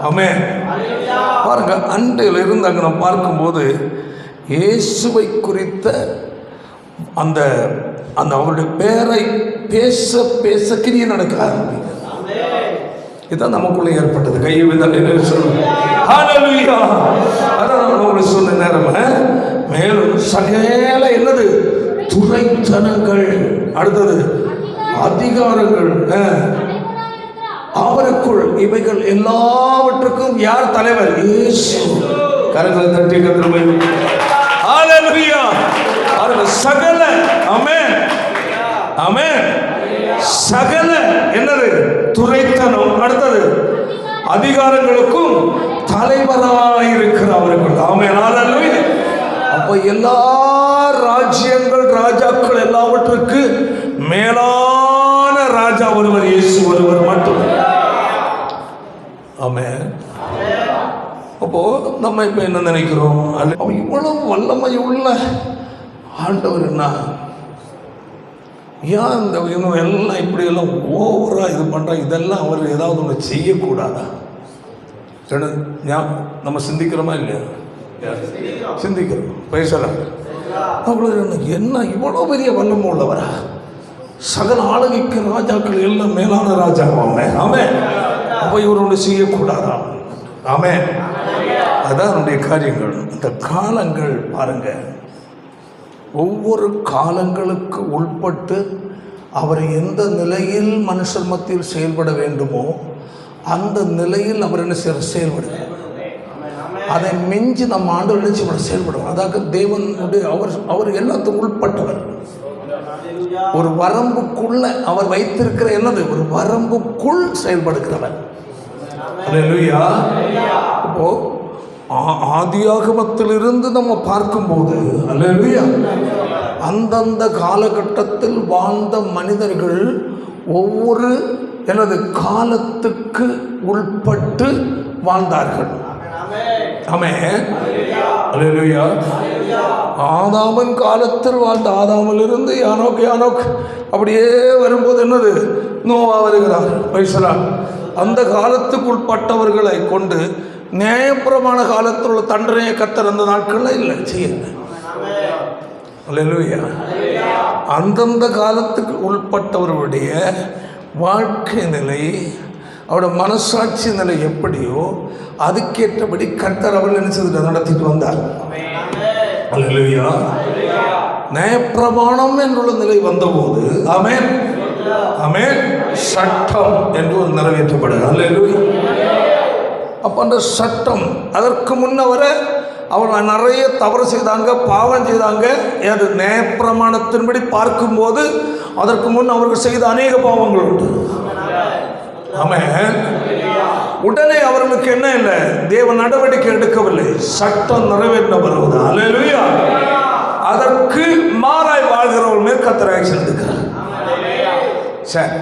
ஆமென். பாருங்க, அண்டையில் இருந்து அங்கே நம்ம பார்க்கும்போது இயேசுவை குறித்த அந்த அந்த அவருடைய பேரை பேச பேச கிரியை நடக்க ஆரம்பிக்கும். இதுதான் நமக்குள்ளே ஏற்பட்டது. கையை விதல் சொல்லுங்க. ஹல்லேலூயா. அதான் நான் உங்களுக்கு சொன்ன நேரம். மேலும் சகல என்னது துரைத்தனங்கள், அடுத்தது அதிகாரங்கள், அவருக்குள் இவைகள் எல்லாவற்றுக்கும் யார் தலைவர்? இயேசு. கரங்களை தட்டி கர்த்தரை ஹல்லேலூயா. சகல ஆமென் ஆமென் சகல என்னது துரைத்தனம், அடுத்தது அதிகாரங்களுக்கும் தலைவராயிருக்கிற அவர்கள். ஆமென் ஹல்லேலூயா. அப்ப எல்லா ராஜ்யங்கள் ராஜாக்கள் எல்லாவற்றுக்கு மேலான ராஜா ஒருவர், இயேசு ஒருவர் மட்டும். ஆமென். அப்போ நம்ம இப்ப என்ன நினைக்கிறோம்? அவன் இவ்வளவு வல்லமை உள்ள ஆண்டவர், என்ன ஏன் இந்த எல்லாம் இப்படி எல்லாம் ஓவரா இது பண்ற? இதெல்லாம் அவர் ஏதாவது ஒன்று செய்யக்கூடாதா? நம்ம சிந்திக்கிறோமா இல்லையா? சிந்திக்கிறோம். பேசலாம். அவ்வளவு என்ன இவ்வளோ பெரிய வல்லமை உள்ளவரா? சகல ஆளுகைக்கு ராஜாக்கள் எல்லாம் மேலான ராஜாவாமே. ஆமே. அப்போ இவர் ஒன்று செய்யக்கூடாதா? ஆமே. அதான் நம்முடைய காரியங்கள். இந்த காலங்கள் பாருங்க, ஒவ்வொரு காலங்களுக்கு உட்பட்டு அவர் எந்த நிலையில் மனுஷர் மத்தியில் செயல்பட வேண்டுமோ அந்த நிலையில் அவர் என்ன செயல்படுகிறார். அதை மிஞ்சி நம்ம ஆண்டவர் நினைச்சு செயல்படுவோம். அதாக தேவனுடைய அவர் எல்லாத்துக்கும் உட்பட்டவர். ஒரு வரம்புக்குள்ள அவர் வைத்திருக்கிற என்னது, ஒரு வரம்புக்குள் செயல்படுகிறவர். அல்லேலூயா. அப்போ ஆதியாகமத்திலிருந்து நம்ம பார்க்கும்போது அல்லேலூயா, அந்தந்த காலகட்டத்தில் வாழ்ந்த மனிதர்கள் ஒவ்வொரு எனது காலத்துக்கு உட்பட்டு வாழ்ந்தார்கள். ஆமென். அல்லேலூயா. ஆதாமின் காலத்தில் வாழ்ந்த ஆதாமிலிருந்து யானோக் அப்படியே வரும்போது என்னது, நோவா வருகிறார். பைசலான். அந்த காலத்துக்கு உட்பட்டவர்களை கொண்டு நியாயப்பிரமாண காலத்தில் உள்ள தண்டனையை கர்த்தர் அந்த நாட்களில் இல்லை செய்யுங்க. அல்லேலூயா. அந்தந்த காலத்துக்கு உட்பட்டவர்களுடைய வாழ்க்கை நிலை, அவருடைய மனசாட்சி நிலை எப்படியோ அதுக்கேற்றபடி கர்த்தர் அவர்கள் நினைச்சது நடத்திட்டு வந்தார். அல்லேலூயா. நியாயப்பிரமாணம் என்றுள்ள நிலை வந்தபோது ஆமென் ஆமென் சட்டம் என்று ஒரு நிறைவேற்றப்படுது. அல்லேலூயா. அப்போ அந்த சட்டம் அதற்கு முன்னவர அவங்க நிறைய தவறு செய்தாங்க, பாவம் செய்தாங்க. அது நியாயப்பிரமாணத்தின்படி பார்க்கும்போது அதற்கு முன் அவர்கள் செய்த அநேக பாவங்கள் உண்டு. ஆமென். உடனே அவர்களுக்கு என்ன இல்லை, தேவ நடவடிக்கை எடுக்கவில்லை, சட்டம் நிறைவேற்ற வருவது. அல்லேலூயா. அதற்கு மாறாய் வாழ்கிறவர்கள் மேல் கர்த்தர் ஆக்ஷன் எடுக்கிறார். சரி,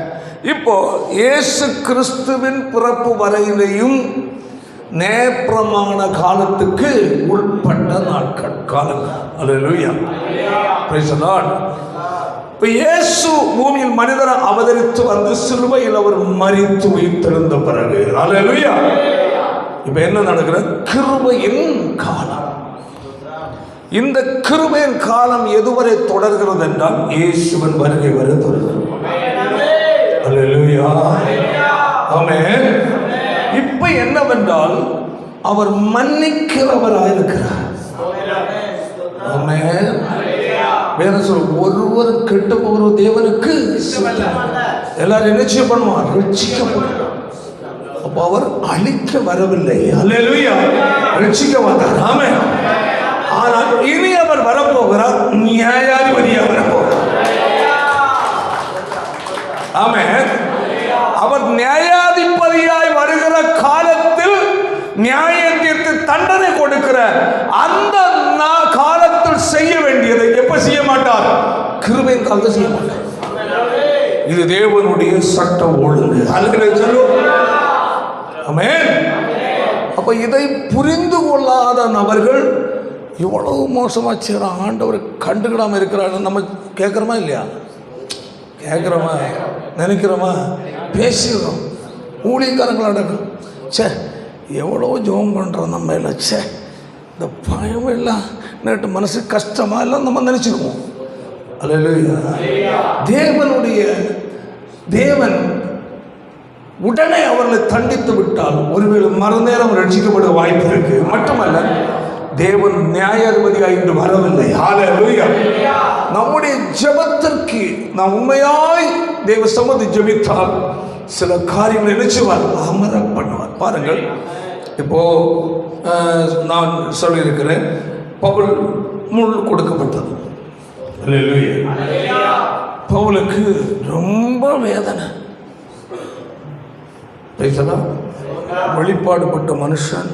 இப்போ இயேசு கிறிஸ்துவின் பிறப்பு வரையிலையும் நேப்பிரமாண காலத்துக்கு உட்பட்ட நாட்கள் காலங்கள். அல்லேலூயா. Praise the Lord. இப்போ இயேசு பூமியில் மனிதரை அவதரித்து வந்து சிலுவையில் அவர் மரித்து உயிர்த்தெழுந்த பிறகு அல்லேலூயா இப்போ என்ன நடக்கிறது? கிருபையின் காலம். இந்த கிருபையின் காலம் எதுவரை தொடர்கிறது என்றால் இயேசுவின் வருகை வரை தொடர்கிறது. அல்லேலூயா. ஆமென். இப்ப என்னவென்றால் அவர் மன்னிக்கிறவராயிருக்கிறார். ஆமென். வேற சொல், ஒருவர் கெட்டு போகிற தேவனுக்கு எல்லாரும் என்ன பண்ணுவார்? ரட்சிக்கப்படும். அப்போ அவர் அழிக்க வரவில்லை. அல்லேலூயா. ரட்சிக்க வந்தார். ஆமென். ஆனால் இனி அவர் வரப்போகிறார், நியாயாதிபதியாக வரப்போகிறார். ஆமென். அவர் நியாயாதிபதியாய் வருகிற காலத்தில் நியாயம் தீர்த்து தண்டனை கொடுக்கிற அந்த காலத்தில் காலத்தை செய்ய மாட்டார். இது தேவனுடைய சட்ட ஒழுங்கு. ஆமென். அப்ப இதை புரிந்து கொள்ளாத நபர்கள் இவ்வளவு மோசமா செய்யறான், ஆண்டவர் கண்டுக்கிடாம இருக்கிறான்னு நம்ம கேட்குறோமா இல்லையா? கேட்குறோமா, நினைக்கிறோமா, பேசுகிறோம். ஊழியக்காரங்களோட சே எவ்வளோ ஜெபம் பண்ணுறோம் நம்ம எல்லாம், சே இந்த பயம் எல்லாம் நேற்று மனசு கஷ்டமாக எல்லாம் நம்ம நினச்சிக்குவோம். அல்லேலூயா. தேவன் உடனே அவர்களை தண்டித்து விட்டால் ஒருவேளை மறுநேரம் ரட்சிக்கப்பட வாய்ப்பு இருக்கு. மட்டுமல்ல, தேவன் நியாயாதிபதியாக இன்று வரவில்லை. ஹல்லேலூயா. நம்முடைய ஜெபத்திற்கு நாம் உண்மையாய் தேவ சமூகத்தை ஜெபித்தால் சில காரியங்களை நினைச்சுவார், அமர பண்ணுவார். பாருங்கள், இப்போ நான் சொல்லியிருக்கிறேன், பவுல் முள் கொடுக்கப்பட்டது. அல்லேலூயா. பவுலுக்கு ரொம்ப வேதனை. பேசலாம். வெளிப்பாடுபட்ட மனுஷன்,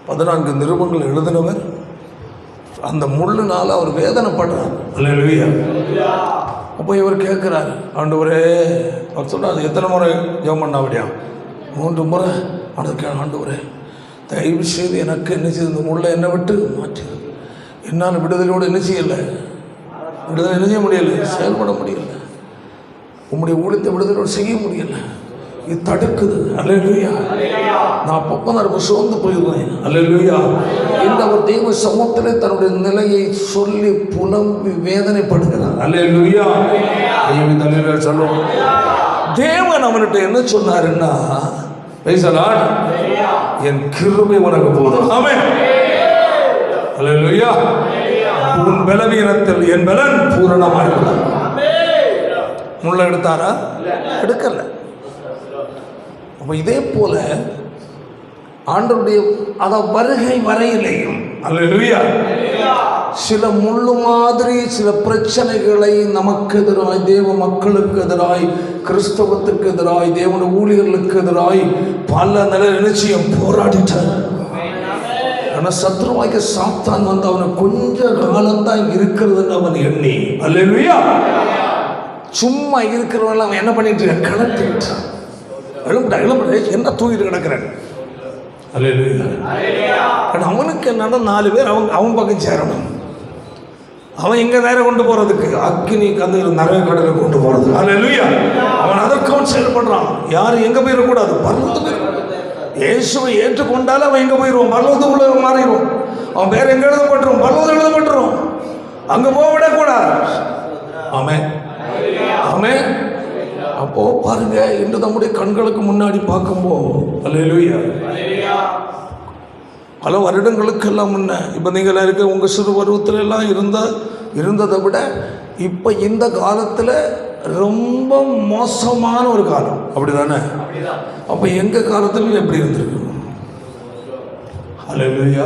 14 நிருபங்கள் எழுதினவர், அந்த முள்ளுனால அவர் வேதனைப்படுறார். அல்லேலூயா. அப்போ இவர் கேட்குறார், ஆண்டவரே, அவர் சொல்கிறார், எத்தனை முறை ஜெபம் பண்ண அப்படியா? 3 முறை. அதுக்கு ஆண்டவரே தயவு செய்து எனக்கு என்ன செய்து இந்த முள்ளை என்னை விட்டு மாற்றி, என்னால் விடுதலையோடு என்ன செய்யலை, விடுதலை என்ன செய்ய முடியலை, செயல்பட முடியலை, உங்களுடைய ஊழியத்தை விடுதலையோடு செய்ய முடியலை, இது தடுக்குது. அல்லேலூயா. நான் பப்பனருக்கு சோர்ந்து போயிருந்தேன். அல்லேலூயா. இந்த ஒரு தெய்வ சமூகத்திலே தன்னுடைய நிலையை சொல்லி புலம்பி வேதனைப்படுகிறார். அல்லேலூயா. சொல்லுவோம். தேவன் அவன்கிட்ட என்ன சொன்னாருன்னா, என் கிருபை உனக்கு போதும். ஆமென். அல்லேலூயா. உன் பலவீனத்தில் என் பலன் பூரணமாக இருக்கிறார். முள்ள எடுத்தாரா? எடுக்கல. அப்போ இதே போல ஆண்டவருடைய வருகை வரையிலையும் அல்லேலூயா சில முள்ளு மாதிரி சில பிரச்சனைகளை நமக்கு எதிராய், தேவ மக்களுக்கு எதிராய், கிறிஸ்தவத்துக்கு எதிராய், தேவனுடைய ஊழியர்களுக்கு எதிராய் பல நிச்சயம் போராடிட்டார். ஆனால் சத்ருவாய்க்கு சாத்தான் வந்து அவனை கொஞ்ச காலம்தான் இருக்கிறதுன்னு அவன் எண்ணி, அல்லேலூயா, சும்மா இருக்கிறவன் அவன் என்ன பண்ணிட்டு இருக்கான், கலட்டி விட்டான். எழும்பட என்ன தூங்கிட்டு கிடக்கிறான். அவனுக்கு என்னன்னா 4 பேர் அவன் பக்கம் சேரணும். அவன் எங்க நேரம் கொண்டு போறதுக்கு, அக்னி கந்து நிறைய கடலுக்கு கொண்டு போறது. அல்லேலூயா. அவன் அதற்கு அவன் செயல்படுறான். யாரும் எங்க போயிடக்கூடாது, பரலோகத்துக்கு. இயேசுவை ஏற்றுக்கொண்டாலும் அவன் எங்க போயிடுவான், பரலோகத்துக்குள்ள மாறிடுவான். அவன் பேர் எங்க எழுதப்பட்டுரும், பரலோகம் எழுதப்பட்டுரும். அங்க போக விடக்கூடாது. ஆமென். ஆமென். அப்போ பாருங்க, இன்று நம்முடைய கண்களுக்கு முன்னாடி பார்க்கும்போது அல்லேலூயா பல வருடங்களுக்கெல்லாம் முன்ன, இப்போ நீங்கள் இருக்க உங்கள் சிறு பருவத்தில் எல்லாம் இருந்ததை விட இப்போ இந்த காலத்தில் ரொம்ப மோசமான ஒரு காலம். அப்படி தானே? அப்போ எங்கள் காலத்தில் எப்படி இருந்திருக்கு? அல்லேலூயா.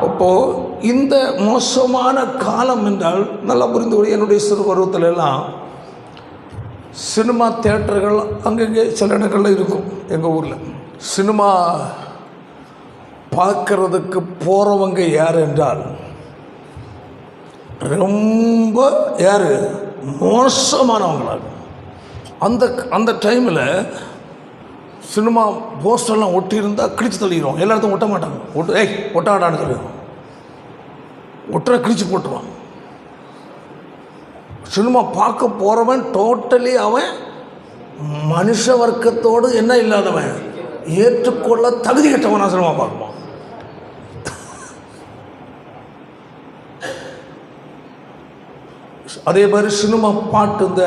அப்போ இந்த மோசமான காலம் என்றால் நல்லா புரிந்து கொள்ள, என்னுடைய சிறு பருவத்தில் எல்லாம் சினிமா தியேட்டர்கள் அங்கங்கே சில இடங்கள்ல இருக்கும். எங்கள் ஊரில் சினிமா பார்க்கறதுக்கு போகிறவங்க யார் என்றால் ரொம்ப யார் மோசமானவங்களாக. அந்த டைமில் சினிமா போஸ்டர்லாம் ஒட்டியிருந்தால் கிழிச்சு தள்ளிடுவோம். எல்லா இடத்தையும் ஒட்ட மாட்டாங்க. ஒட்டாடான்னு சொல்லிடுவோம். ஒட்டுற கிழிச்சு போட்டுருவான். சினிமா பார்க்க போகிறவன் டோட்டலி அவன் மனுஷ வர்க்கத்தோடு என்ன இல்லாதவன், ஏற்றுக்கொள்ள தகுதி கட்டவனா சினிமா பார்க்குவான். அதே மாதிரி சினிமா பாட்டு இந்த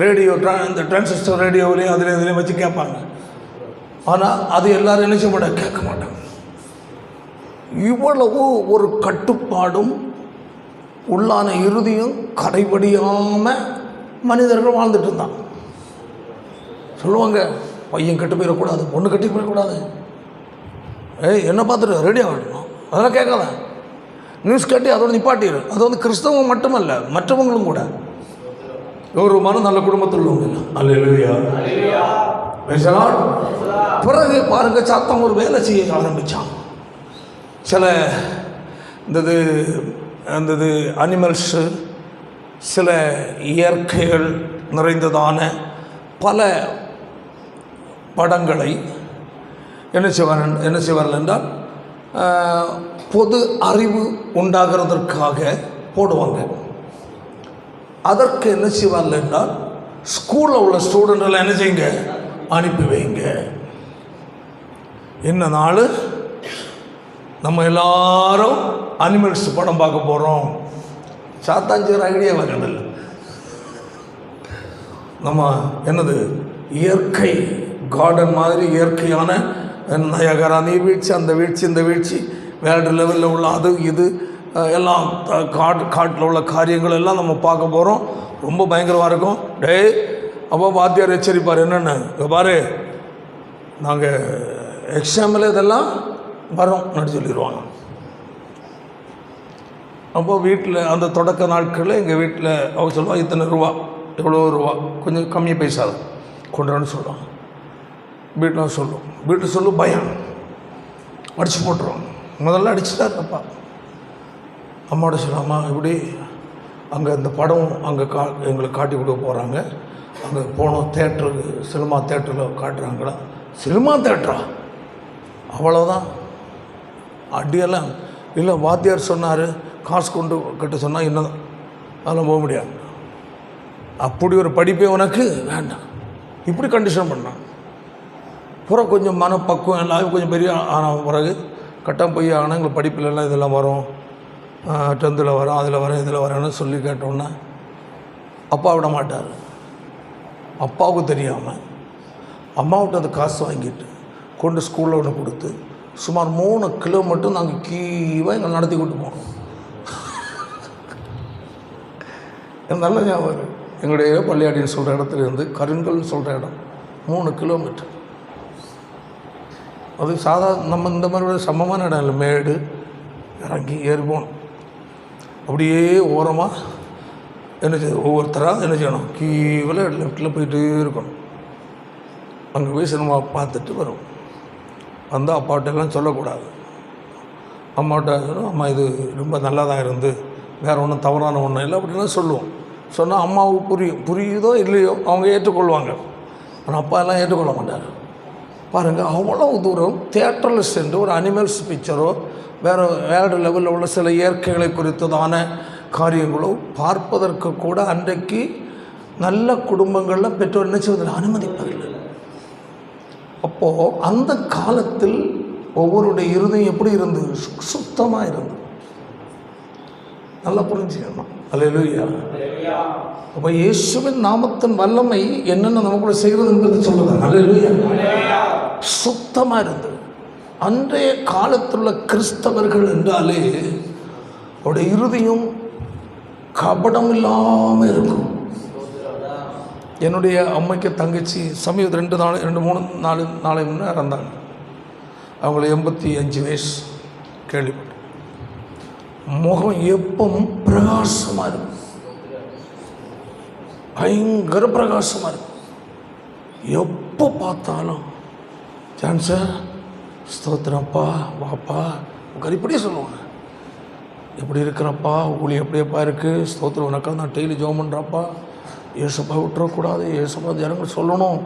ரேடியோ, இந்த டிரான்சிஸ்டர் ரேடியோவிலையும் அதில் இதுலேயும் வச்சு கேட்பாங்க. ஆனால் அது எல்லாரும் என்ன செய்ய மாட்டாங்க, கேட்க மாட்டாங்க. இவ்வளவு ஒரு கட்டுப்பாடும் உள்ளான இறுதியும் கடைபடியாமல் மனிதர்கள் வாழ்ந்துட்டு இருந்தான். சொல்லுவாங்க, பையன் கட்டு போயிடக்கூடாது, பொண்ணு கட்டி போயிடக்கூடாது, என்ன பார்த்துட்டு ரெடி ஆகணும், அதெல்லாம் கேட்காத, நியூஸ் கட்டி அதோட நிப்பாட்டிடு. அது வந்து கிறிஸ்தவங்க மட்டுமல்ல, மற்றவங்களும் கூட. ஒரு மனம் நல்ல குடும்பத்தில் உள்ளவங்க இல்லை. அல்லேலூயா. பிறகு பாருங்க, சாத்தான் ஒரு வேலை செய்ய ஆரம்பித்தான். சில இந்த அனிமல்ஸு, சில இயற்கைகள் நிறைந்ததான பல படங்களை என்ன செய்வார்கள் என்றால் பொது அறிவு உண்டாகிறதற்காக போடுவாங்க. அதற்கு என்ன செய்வார்கள் என்றால் ஸ்கூலில் உள்ள ஸ்டூடெண்ட்லாம் என்ன செய்யுங்க, அனுப்பி வைங்க. என்ன நாள் நம்ம எல்லாரும் அனிமல்ஸ் படம் பார்க்க போகிறோம். சாத்தாஞ்சிற ஐடியா வரல. நம்ம என்னது இயற்கை கார்டன் மாதிரி இயற்கையான நயகரா நீர்வீழ்ச்சி, அந்த வீழ்ச்சி, இந்த வீழ்ச்சி, வேர்ல்டு லெவலில் உள்ள அது இது எல்லாம் காட்டில் உள்ள காரியங்கள் எல்லாம் நம்ம பார்க்க போகிறோம். ரொம்ப பயங்கரமாக இருக்கும். அப்போ வாத்தியார் எச்சரிப்பார், என்னென்ன பாரு நாங்கள் எக்ஸாம்பிள் இதெல்லாம் வரோம் நடி சொல்லிடுவாங்க. அப்போ வீட்டில் அந்த தொடக்க நாட்களில் எங்கள் வீட்டில் அவங்க சொல்லுவாள், இத்தனை ரூபா, எவ்வளோ ரூபா, கொஞ்சம் கம்மி பைசா கொண்டுன்னு சொல்லுவாங்க. வீட்டில் சொல்லுவோம், வீட்டில் சொல்லும் பயம், அடித்து போட்டுருவாங்க. முதல்ல அடிச்சுட்டார் அப்பா. அம்மாவோட சொல்லாமா இப்படி அங்கே இந்த படம் அங்கே எங்களுக்கு காட்டி கொடுக்க போகிறாங்க. அங்கே போனோம், தேட்டருக்கு, சினிமா தேட்டரில் காட்டுறாங்களா? சினிமா தேட்டரா? அவ்வளோதான். அடியெல்லாம் இல்லை. வாத்தியார் சொன்னார் காசு கொண்டு கட்ட சொன்னால் இன்னும் அதெல்லாம் போக முடியாது. அப்படி ஒரு படிப்பே உனக்கு வேண்டாம். இப்படி கண்டிஷன் பண்ணான். பூரா கொஞ்சம் மனப்பக்குவம் எல்லாம் கொஞ்சம் பெரிய ஆன பிறகு கட்டம் போய் ஆனால் எங்களுக்கு படிப்பிலலாம் இதெல்லாம் வரும், 10th வரும், அதில் வரும், இதில் வரேன்னு சொல்லி கேட்டோன்னே அப்பா விட மாட்டார். அப்பாவுக்கு தெரியாமல் அம்மாவிட்ட அந்த காசு வாங்கிட்டு கொண்டு ஸ்கூலில் ஒன்று கொடுத்து சுமார் 3 கிலோமீட்டர் நாங்கள் கீவாக எங்களை நடத்தி கொண்டு போனோம். நல்ல ஞாபகம். எங்களுடைய பள்ளியாடின்னு சொல்கிற இடத்துலேருந்து கருங்கல்னு சொல்கிற இடம் 3 கிலோமீட்டர். அது சாதாரண நம்ம இந்த மாதிரி சமமான இடம் இல்லை. மேடு இறங்கி ஏறி போகணும். அப்படியே ஓரமாக என்ன செய்யணும், ஒவ்வொருத்தராக என்ன செய்யணும், கீவில் லெஃப்டில் போயிட்டே இருக்கணும். அங்கே போய் சினிமா பார்த்துட்டு வரும். வந்தால் அப்பாட்டெல்லாம் சொல்லக்கூடாது. அம்மாட்ட சொல்லணும், அம்மா இது ரொம்ப நல்லா தான் இருந்து, வேறு ஒன்றும் தவறான ஒன்றும் இல்லை அப்படின்லாம் சொல்லுவோம். சொன்னால் அம்மாவுக்கு புரியுதோ இல்லையோ அவங்க ஏற்றுக்கொள்வாங்க. ஆனால் அப்பா எல்லாம் ஏற்றுக்கொள்ள மாட்டார். பாருங்கள், அவ்வளோ தூரம் தியேட்டரில் சென்று ஒரு அனிமல்ஸ் பிக்சரோ வேறு லெவலில் உள்ள சில இயற்கைகளை குறித்ததான காரியங்களோ பார்ப்பதற்கு கூட அன்றைக்கு நல்ல குடும்பங்களில் பெற்றோர் என்ன செய்வதில்லை, அனுமதிப்பதில்லை. அப்போது அந்த காலத்தில் ஒவ்வொருடைய இருதயம் எப்படி இருந்து, சுத்தமாக இருந்து. நல்லா புரிஞ்சுக்கணும். அல்லேலூயா. அப்போ இயேசுவின் நாமத்தின் வல்லமை என்னென்ன நமக்குள்ள செய்கிறது என்பது சொல்லுது. அல்லேலூயா. சுத்தமாக இருந்தது. அன்றைய காலத்தில் உள்ள கிறிஸ்தவர்கள் என்றாலே அவருடைய இருதயம் கபடம் இல்லாமல் இருக்கும். என்னுடைய அம்மைக்கு தங்கச்சி சமீபத்தில் 2-3 நாளை முன்னே இறந்தாங்க. அவங்களுக்கு 85 வயசு. கேள்விப்பட்டேன். முகம் எப்பவும் பிரகாசமாக இருக்கும், பயங்கர பிரகாசமாக இருக்கும். எப்போ பார்த்தாலும் சான்சர் ஸ்தோத்திரப்பா, வாப்பா உட்கார், இப்படியே சொல்லுவாங்க. எப்படி இருக்கிறப்பா, ஊழி எப்படியப்பா இருக்குது, ஸ்தோத்திரம் உனக்காக நான் டெய்லி ஜெபம் பண்ணுறப்பா, ஏசப்பா விட்டுறக்கூடாது, ஏசப்பா ஜனங்கள் சொல்லணும்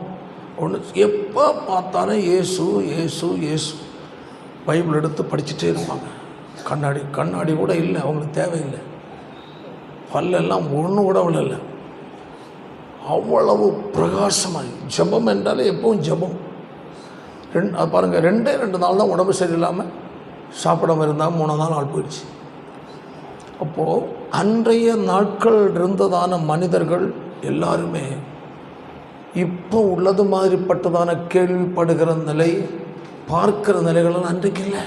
ஒன்று. எப்போ பார்த்தாலும் ஏசு ஏசு ஏசு. பைபிள் எடுத்து படிச்சுட்டே இருப்பாங்க. கண்ணாடி கூட இல்லை, அவங்களுக்கு தேவையில்லை. பல்லெல்லாம் ஒன்று கூட விழலை. அவ்வளவு பிரகாசமாக. ஜெபம் என்றாலே எப்பவும் ஜெபம். அது பாருங்கள், 2 நாள் தான் உடம்பு சரியில்லாமல் சாப்பிடாமல் இருந்தால் 3 நாள் போயிடுச்சு. அப்போது அன்றைய நாட்கள் இருந்ததான மனிதர்கள் எல்லாருமே இப்போ உள்ளது மாதிரிப்பட்டதான கேள்விப்படுகிற நிலை, பார்க்கிற நிலைகள் அன்றைக்கு இல்லை.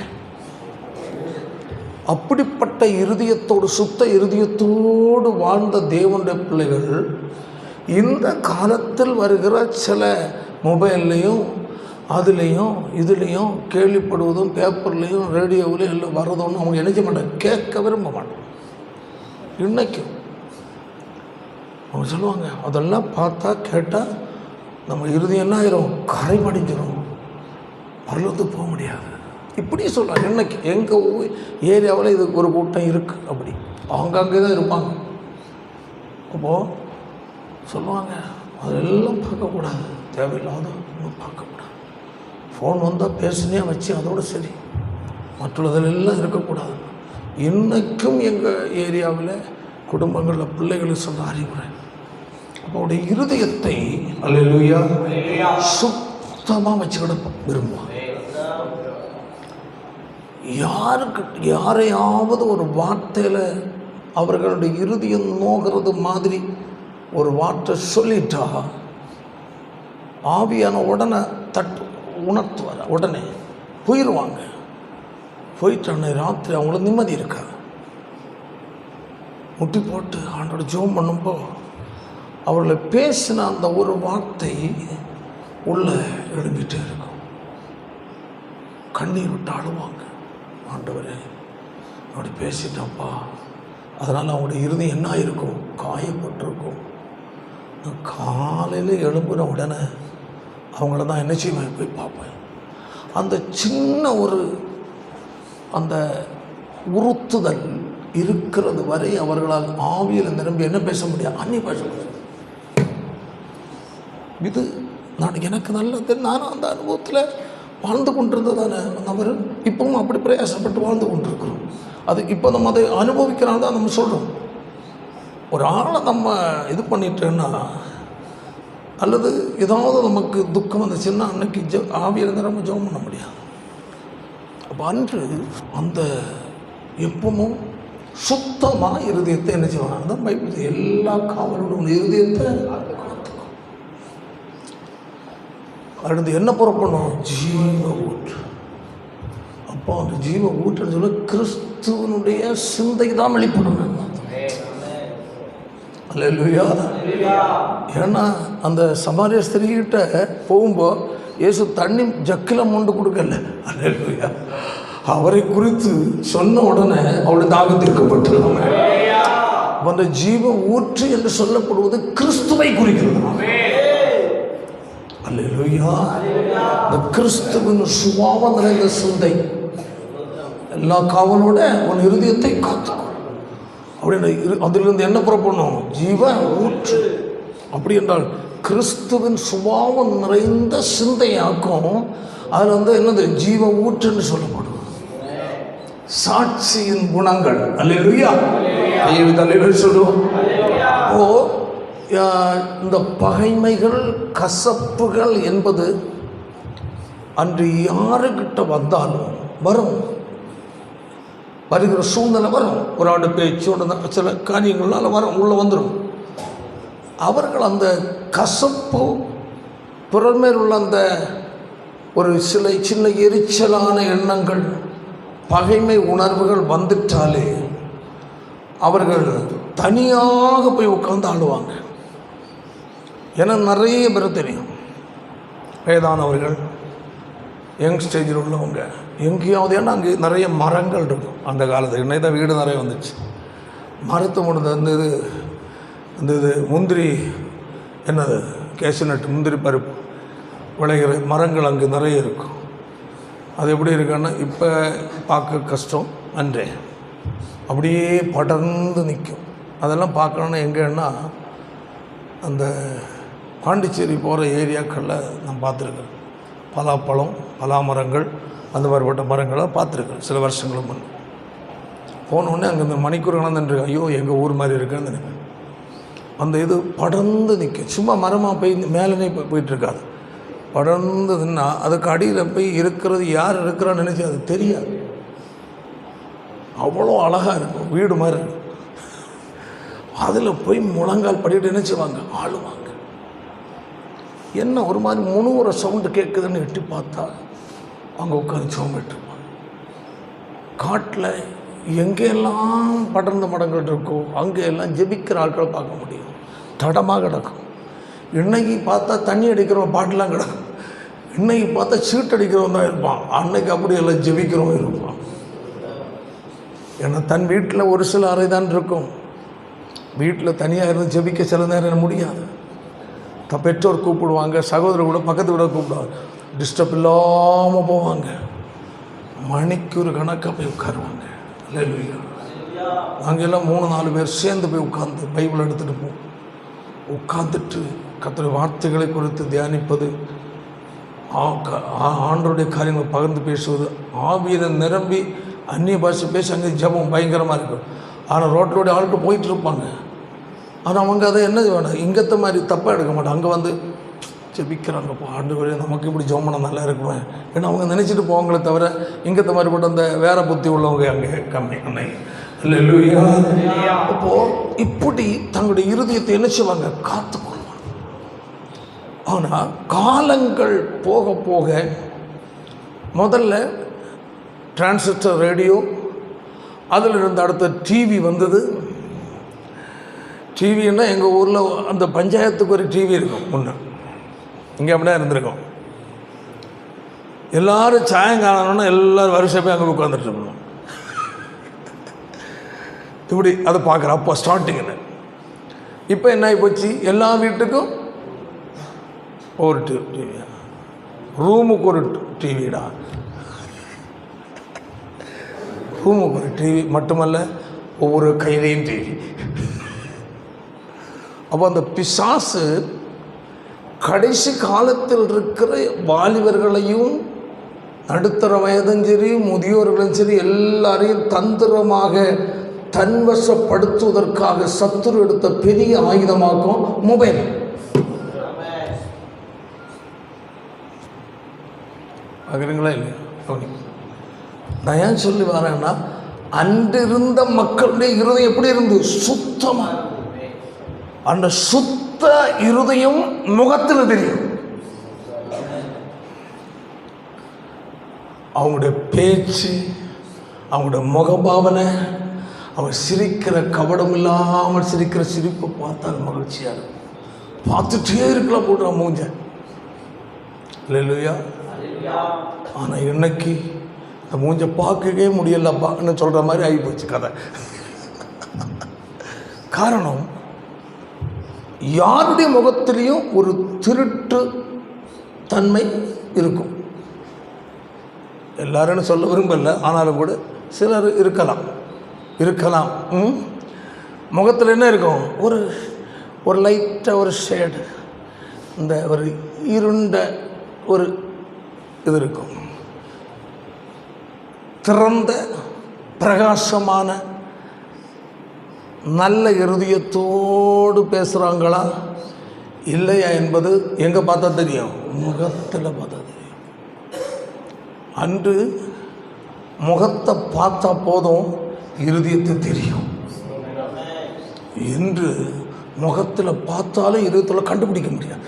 அப்படிப்பட்ட இருதயத்தோடு, சுத்த இருதயத்தோடு வாழ்ந்த தேவனுடைய பிள்ளைகள் இந்த காலத்தில் வருகிற சில மொபைல்லையும் அதுலேயும் இதுலேயும் கேள்விப்படுவதும் பேப்பர்லேயும் ரேடியோவிலையும் எல்லாம் வர்றதும் அவங்க நினைக்க மாட்டாங்க, கேட்க விரும்ப மாட்டாங்க. இன்னைக்கும் அவங்க சொல்லுவாங்க, அதெல்லாம் பார்த்தா கேட்டால் நம்ம இருதயம் என்ன ஆயிரும், கரை படிஞ்சிடும், பரலத்துக்கு போக முடியாது. இப்படி சொல்கிறாங்க. இன்னைக்கு எங்கள் ஏரியாவில் இது ஒரு கூட்டம் இருக்குது. அப்படி அவங்க அங்கே தான் இருப்பாங்க. அப்போது சொல்லுவாங்க, அதெல்லாம் பார்க்கக்கூடாது, தேவையில்லாத ஒன்றும் பார்க்கக்கூடாது. ஃபோன் வந்தால் பேசுனே வச்சு அதோடு சரி, மற்றதெல்லாம் இருக்கக்கூடாது. இன்றைக்கும் எங்கள் ஏரியாவில் குடும்பங்களில் பிள்ளைகளுக்கு சொல்ல அறிவுரை, அவருடைய இருதயத்தை அல்லேலூயா சுத்தமாக வச்சுக்கிட விரும்புவாங்க. யாரையாவது ஒரு வார்த்தையில் அவர்களுடைய இருதயம் நோகிறது மாதிரி ஒரு வார்த்தை சொல்லிட்டா ஆவியான உடனே உணர்த்துவார், உடனே போயிடுவாங்க. போயிட்டு அன்னைக்கு ராத்திரி அவங்கள நிம்மதி இருக்கா, முட்டி போட்டு ஆண்டோட ஜெபம் பண்ணும்போ அவர்களை பேசின அந்த ஒரு வார்த்தை உள்ள எழுப்பிட்டே இருக்கும். கண்ணீர் விட்டு அழுவாங்க, ஆண்டவரே அப்படி பேசிட்டப்பா. அதனால் அவங்களுடைய இருதயம் என்ன இருக்கும், காயப்பட்டிருக்கும். காலையில் எழும்புன உடனே அவங்கள தான் என்ன செய்வேன், போய் பார்ப்பேன். அந்த சின்ன ஒரு அந்த உறுத்துதல் இருக்கிறது வரை அவர்களால் ஆவியில் நிரம்பி என்ன பேச முடியாது, அன்னி பேச முடியாது. இது எனக்கு நல்லது. நானும் அந்த அனுபவத்தில் வாழ்ந்து கொண்டிருந்ததானே அவர் இப்பவும் அப்படி பிரயாசப்பட்டு வாழ்ந்து கொண்டிருக்கிறோம். அது இப்போ நம்ம அதை அனுபவிக்கிறாங்க தான் நம்ம சொல்கிறோம். ஒரு ஆளை நம்ம இது பண்ணிட்டோன்னா அல்லது ஏதாவது நமக்கு துக்கம் வந்துச்சுன்னா அன்னைக்கு ஆவியில் நம்ம ஜெபம் பண்ண முடியாது. அப்போ அன்று அந்த எப்பவும் சுத்தமாக இருதயத்தை என்ன செய்வாங்க, அதான் பைபிள் எல்லா காவலோட இருதயத்தை அடுத்து என்ன புறப்படணும், ஜீவ ஊற்று. அப்போ அந்த ஜீவ ஊற்றுன்னு சொல்ல கிறிஸ்துவனுடைய சிந்தை தான் வெளிப்படணும். அல்லேலூயா. ஏன்னா அந்த சமாரிய ஸ்திரீகிட்ட போகும்போது இயேசு தண்ணி ஜக்கில் மொண்டு கொடுக்கல. அல்லேலூயா. அவரை குறித்து சொன்ன உடனே அவளுடைய தாகம் தீர்க்கப்பட்டிருந்தாங்க. அந்த ஜீவ ஊற்று என்று சொல்லப்படுவது கிறிஸ்துவை குறிக்கிறது. அல்லேலூயா. இந்த கிறிஸ்துவின் சுபாவம் நிறைந்த சிந்தை எல்லா காவலோட உன் இருதயத்தை காத்துக்கும் அப்படின்னு அதிலிருந்து என்ன புறப்படணும், ஜீவ ஊற்று. அப்படி என்றால் கிறிஸ்துவின் சுபாவம் நிறைந்த சிந்தையாக்கும். அதில் வந்து என்னது, ஜீவ ஊற்றுன்னு சொல்லப்படும். சாட்சியின் குணங்கள். அல்லேலூயா. சொல்லுவோம். ஓ இந்த பகைமைகள் கசப்புகள் என்பது அன்று யாருக்கிட்ட வந்தாலும் வரும், வருகிற சூழ்நிலை வரும். ஒரு ஆடு பேச்சோட சில காரியங்களால் வரும், உள்ளே வந்துடும். அவர்கள் அந்த கசப்பு பிறர் மேல் உள்ள அந்த ஒரு சின்ன எரிச்சலான எண்ணங்கள் பகைமை உணர்வுகள் வந்துட்டாலே அவர்கள் தனியாக போய் உட்கார்ந்து ஆடுவாங்க. ஏன்னா நிறைய பேர் தெரியும், வயதானவர்கள், யங் ஸ்டேஜில் உள்ளவங்க எங்கேயாவது. ஏன்னா அங்கே நிறைய மரங்கள் இருக்கும் அந்த காலத்தில். இன்னைக்கு தான் வீடு நிறைய வந்துச்சு. மரத்து முடிந்த இது முந்திரி என்னது கேஷ்நட் முந்திரி பருப்பு விளைகிற மரங்கள் அங்கே நிறைய இருக்கும். அது எப்படி இருக்குன்னா இப்போ பார்க்க கஷ்டம், அன்றே அப்படியே படர்ந்து நிற்கும். அதெல்லாம் பார்க்கணுன்னா எங்கன்னா அந்த பாண்டிச்சேரி போகிற ஏரியாக்களில் நான் பார்த்துருக்கேன். பலாப்பழம், பலா மரங்கள், அந்த மாதிரிப்பட்ட மரங்களை பார்த்துருக்கேன் சில வருஷங்களுக்கு முன்னே. போனோடனே அங்கே இந்த மணிக்கூர் கணந்துருக்கு, ஐயோ எங்கள் ஊர் மாதிரி இருக்குன்னு நினைப்பேன். அந்த இது படர்ந்து நிற்கும். சும்மா மரமாக போய் மேலே போயிட்டுருக்காது, படர்ந்ததுன்னா அதுக்கு அடியில் போய் இருக்கிறது யார் இருக்கிறான்னு நினச்சி அது தெரியாது. அவ்வளோ அழகாக இருக்கும், வீடு மாதிரி இருக்கும். அதில் போய் முழங்கால் படிட்டு நினச்சிவாங்க, ஆளுவாங்க. என்ன ஒரு மாதிரி முணுகிற சவுண்டு கேட்குதுன்னு எட்டி பார்த்தா அங்கே உட்காந்து சோம்பிட்டுருப்பாங்க. காட்டில் எங்கெல்லாம் படர்ந்த மடங்கள் இருக்கோ அங்கெல்லாம் ஜெபிக்கிற ஆட்களை பார்க்க முடியும். தடமாக கிடக்கும். இன்னைக்கு பார்த்தா தண்ணி அடிக்கிறவன் பாட்டெலாம் கிடக்கும். இன்னைக்கு பார்த்தா சீட்டு அடிக்கிறவன் தான் இருப்பான். அன்னைக்கு அப்படியெல்லாம் ஜெபிக்கிறவன் இருப்பான். ஏன்னா தன் வீட்டில் ஒரு சில அறை தான் இருக்கும். வீட்டில் தனியாக இருந்து ஜெபிக்க சில நேரம் முடியாது. பெற்றோர் கூப்பிடுவாங்க, சகோதரர் கூட பக்கத்து கூட கூப்பிடுவாங்க. டிஸ்டர்ப் இல்லாமல் போவாங்க. மணிக்கூர் கணக்காக போய் உட்காருவாங்க. அல்லேலூயா. நாங்கள் எல்லாம் 3-4 பேர் சேர்ந்து போய் உட்காந்து பைபிள் எடுத்துகிட்டு போவோம். உட்காந்துட்டு கர்த்தருடைய வார்த்தைகளை குறித்து தியானிப்பது, ஆண்டவருடைய காரியங்களை பகிர்ந்து பேசுவது, ஆவியில நிரம்பி அந்நிய பாஷை பேசி அங்கே ஜபம் பயங்கரமாக இருக்கும். ஆனால் ரோட்டிலோடைய ஆளுக்கு போயிட்டு இருப்பாங்க. ஆனால் அவங்க அதை என்ன வேணும், இங்கத்த மாதிரி தப்பாக எடுக்க மாட்டாங்க. அங்கே வந்து ஜெபிக்கிறாங்கப்பா, ஆண்டவரே நமக்கு இப்படி ஜெபம் பண்ண நல்லா இருக்குவேன் ஏன்னா அவங்க நினச்சிட்டு போவாங்களே தவிர இங்கத்த மாதிரி போட்டு அந்த வேற புத்தி உள்ளவங்க அங்கே கம்மி அன்னை இல்லையா. அப்போது இப்படி தங்களுடைய இருதயத்தை என்ன செய்வாங்க, காத்துக்கொள்வாங்க. ஆனால் காலங்கள் போக போக முதல்ல டிரான்சிஸ்டர் ரேடியோ, அதில் இருந்து அடுத்த டிவி வந்தது. டிவின்னா எங்கள் ஊரில் அந்த பஞ்சாயத்துக்கு ஒரு டிவி இருக்கும். முன்னே இங்கே அப்படியே இருந்திருக்கோம். எல்லோரும் சாயங்காலம்னா எல்லோரும் வருஷம் போய் அங்கே உட்காந்துட்டு இருக்கணும். இப்படி அதை பார்க்குற அப்போ ஸ்டார்டிங்கில். இப்போ என்ன ஆகி போச்சு, எல்லா வீட்டுக்கும் ஒரு டிவி, ரூமுக்கு ஒரு டிவிடா. ரூமுக்கு ஒரு டிவி மட்டுமல்ல, ஒவ்வொரு கையிலையும் டிவி. அப்போ அந்த பிசாசு கடைசி காலத்தில் இருக்கிற வாலிபர்களையும் நடுத்தர வயதும் சரி முதியோர்களும் சரி எல்லாரையும் தந்திரமாக தன்வசப்படுத்துவதற்காக சத்துரு எடுத்த பெரிய ஆயுதமாக்கும் மொபைல். பார்க்குறீங்களா இல்லையா? நான் ஏன் சொல்லி வரேன்னா, அன்றிருந்த மக்களுடைய இருதயம் எப்படி இருந்து சுத்தமாக, அந்த சுத்த இருதயம் முகத்தில் தெரியும். அவங்களுடைய பேச்சு, அவங்களுடைய முகபாவனை, அவங்க சிரிக்கிற கபடம் இல்லாமல் சிரிக்கிற சிரிப்பை பார்த்தா மகிழ்ச்சியாக இருக்கும். பார்த்துட்டே இருக்கலாம் போடுற மூஞ்ச இல்லையா. ஆனால் இன்னைக்கு இந்த மூஞ்ச பார்க்கவே முடியலப்பான்னு சொல்கிற மாதிரி ஆகிப்போச்சு கதை. காரணம், யாருடைய முகத்திலையும் ஒரு திருட்டு தன்மை இருக்கும். எல்லாரும் சொல்ல விரும்பல, ஆனாலும் கூட சிலர் இருக்கலாம். முகத்தில் என்ன இருக்கும், ஒரு லைட்டாக ஒரு ஷேடு, இந்த ஒரு இருண்ட ஒரு இது இருக்கும். திறந்த பிரகாசமான நல்ல இருதயத்தோடு பேசுகிறாங்களா இல்லையா என்பது எங்கே பார்த்தா தெரியும், முகத்தில் பார்த்தா தெரியும். அன்று முகத்தை பார்த்தா போதும் இருதயத்தை தெரியும். என்று முகத்தில் பார்த்தாலும் இருதயத்தில் கண்டுபிடிக்க முடியாது.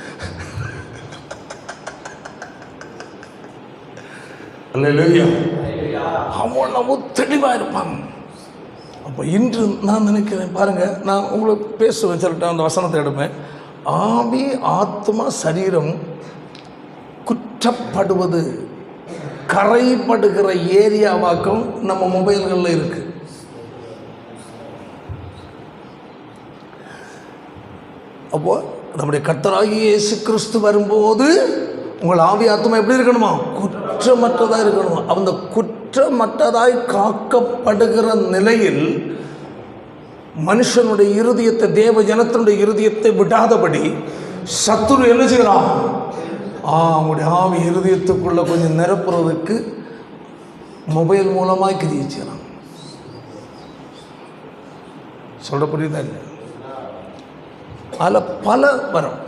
அல்லேலூயா. அவ்வளவு தெளிவாக இருப்பாங்க. அப்போ இன்று நான் நினைக்கிறேன், பாருங்கள், நான் உங்களுக்கு பேசுவேன், சொல்லிட்டேன், அந்த வசனத்தை எடுப்பேன். ஆவி ஆத்மா சரீரம் குற்றப்படுவது கரைப்படுகிற ஏரியாவாக்கம் நம்ம மொபைல்களில் இருக்குது. அப்போது நம்முடைய கர்த்தராகிய இயேசு கிறிஸ்து வரும்போது உங்கள் ஆவி ஆத்மா எப்படி இருக்கணுமா, குற்றமற்றதாக இருக்கணுமா. அந்த குற்றமற்றதாய் காக்கப்படுகிற நிலையில் மனுஷனுடைய இருதயத்தை, தேவ ஜனத்தினுடைய இருதயத்தை விடாதபடி சத்துரு என்ன செய்யலாம், அவங்களுடைய ஆவி இருதயத்துக்குள்ளே கொஞ்சம் நிரப்புறதுக்கு மொபைல் மூலமாக கிரியை செய்யலாம். சொல்ல புரியுதா இல்லை? அதில் பல வரும்,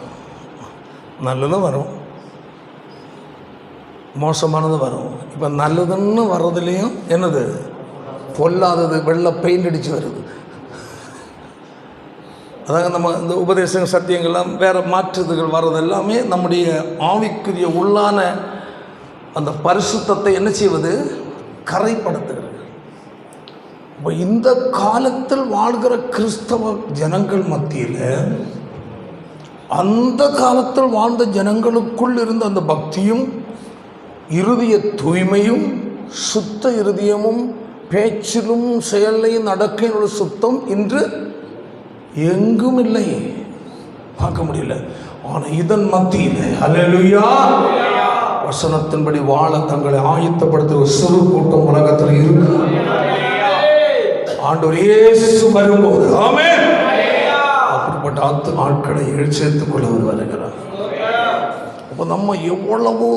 நல்லதும் வரும், மோசமானது வரும். இப்போ நல்லதுன்னு வர்றதுலேயும் என்னது, பொல்லாதது வெள்ளை பெயிண்ட் அடித்து வருது. அதாங்க நம்ம இந்த உபதேசங்கள் சத்தியங்கள்லாம் வேறு மாற்றுதல்கள் வர்றது எல்லாமே நம்முடைய ஆவிக்குரிய உள்ளான அந்த பரிசுத்தத்தை என்ன செய்வது, கரைப்படுத்துகிறது. இப்போ இந்த காலத்தில் வாழ்கிற கிறிஸ்தவ ஜனங்கள் மத்தியில் அந்த காலத்தில் வாழ்ந்த ஜனங்களுக்குள் இருந்த அந்த பக்தியும் இருதய தூய்மையும் சுத்த இருதயமும் பேச்சிலும் செயலையும் நடக்கையினுடைய சுத்தம் இன்று எங்கும் இல்லை, பார்க்க முடியல. ஆனால் இதன் மத்தியில் அல்லேலூயா வசனத்தின்படி வாழ தங்களை ஆயத்தப்படுத்துகிற சிறு கூட்டம் உலகத்தில் இருக்கு. ஆண்டவர் இயேசு வரும்போது ஆமென் அப்படிப்பட்ட ஆட்களை சேர்த்துக் கொள்ள அவர் வருகிறார். அப்போ நம்ம எவ்வளவு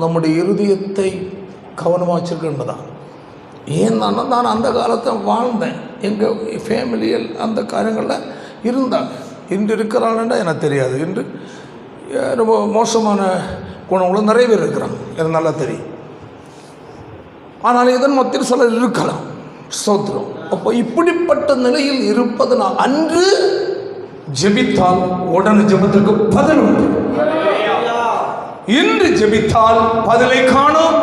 நம்முடைய இருதயத்தை கவனமாக வச்சிருக்கின்றதா? ஏன்னா நான் அந்த காலத்தை வாழ்ந்தேன், எங்கள் ஃபேமிலியில் அந்த காரியங்களில் இருந்தாங்க. இன்று இருக்கிறாங்கன்னா எனக்கு தெரியாது. இன்று ரொம்ப மோசமான குணங்களும் நிறைய பேர் இருக்கிறாங்க, எனக்கு நல்லா தெரியும். ஆனால் இதன் மத்தியில் சிலர் இருக்கலாம். ஸ்தோத்திரம். அப்போ இப்படிப்பட்ட நிலையில் இருப்பது நான் அன்று ஜெபித்தால் உடனே ஜெபத்திற்கு பதில் உண்டு. இன்று ஜெபித்தால் பதிலை காணும்.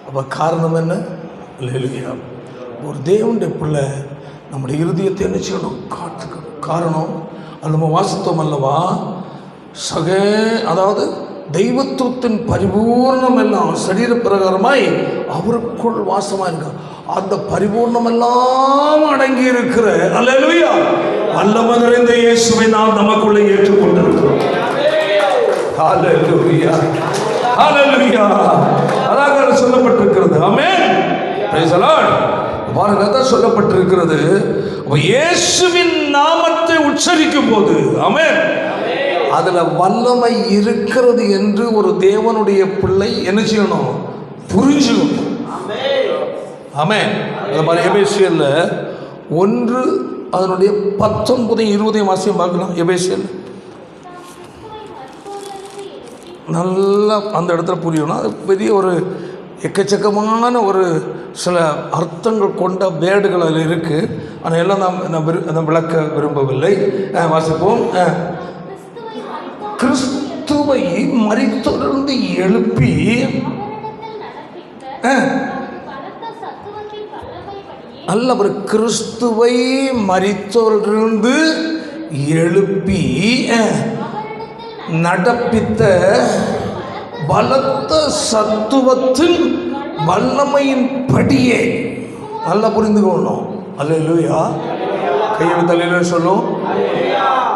அப்ப காரணம் என்ன? அல்லேலூயா. ஒரு தேவனுடைய பிள்ளை நம்முடைய இருதயத்தை என்ன செய்யணும்? காத்துக்கணும். காரணம் அது நம்ம வாசித்தோம் அல்லவா? அதாவது தெய்வத்துவத்தின் பரிபூர்ணம் எல்லாம் சரீர பிரகாரமாய் அவருக்குள் வாசமாக இருக்க அந்த பரிபூர்ணம் எல்லாம் அடங்கி இருக்கிற அல்லேலூயா வல்லமை நிறைந்த இயேசுவை நாம் நமக்குள்ளே ஏற்றுக்கொண்டிருக்கிறோம். அல்லேலூயா அல்லேலூயா. அதாக சொல்லப்பட்டிருக்கிறது. ஆமென். Praise the Lord. பாருங்க, அதான் சொல்லப்பட்டிருக்கிறது. இயேசுவின் நாமத்தை உச்சரிக்கும் போது ஆமென் அதுல வல்லமை இருக்கிறது என்று ஒரு தேவனுடைய பிள்ளை என்ன செய்யணும்? புரிஞ்சுக்கணும். ஆமென். அது மாதிரி எபேசியர்ல 1 அதனுடைய 19 20 வாசியம் பார்க்கலாம். எபேசியர் நல்லா அந்த இடத்துல புரியணும். அது பெரிய ஒரு எக்கச்சக்கமான ஒரு சில அர்த்தங்கள் கொண்ட வேர்டுகள் அதில் இருக்குது. ஆனால் எல்லாம் நாம் விளக்க விரும்பவில்லை. வாசிப்போம். கிறிஸ்துவை மரித்தோரிலிருந்து எழுப்பி அல்லவர் கிறிஸ்துவை மரித்தோரிலிருந்து எழுப்பி நடப்பித்த பலத்த சத்துவத்தின் வல்லமையின் படியே நல்லா புரிந்து கொள்ளணும். அல்லேலூயா. கையை தலையில சொல்லும்.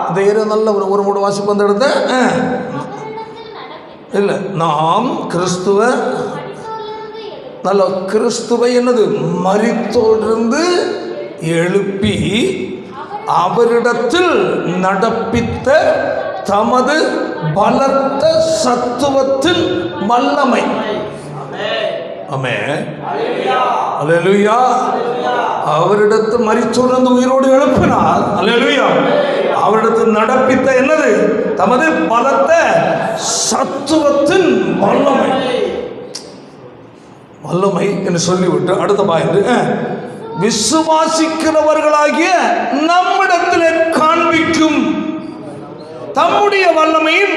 இந்த ஏரியா நல்ல ஒரு மூட வாசிப்பு அந்த இடத்த இல்லை. நாம் கிறிஸ்துவ நல்ல கிறிஸ்துவை என்னது மரித்தோரிலிருந்து எழுப்பி அவரிடத்தில் நடப்பித்த தமது பலத்த சத்துவத்தின் வல்லமை. ஆமென். அல்லேலூயா. அவரிடத்து மரித்தோரிலிருந்து உயிரோடு எழுப்பினார். அல்லேலூயா. அவரிடத்தில் நடப்பித்த என்னது? தமது பலத்த சத்துவத்தின் வல்லமை. வல்லமை என்று சொல்லிவிட்டு அடுத்த பாயிண்ட், விசுவாசிக்கிறவர்களாகிய நம்மிடத்திலே காண்பிக்கும் தம்முடைய வல்லமையின்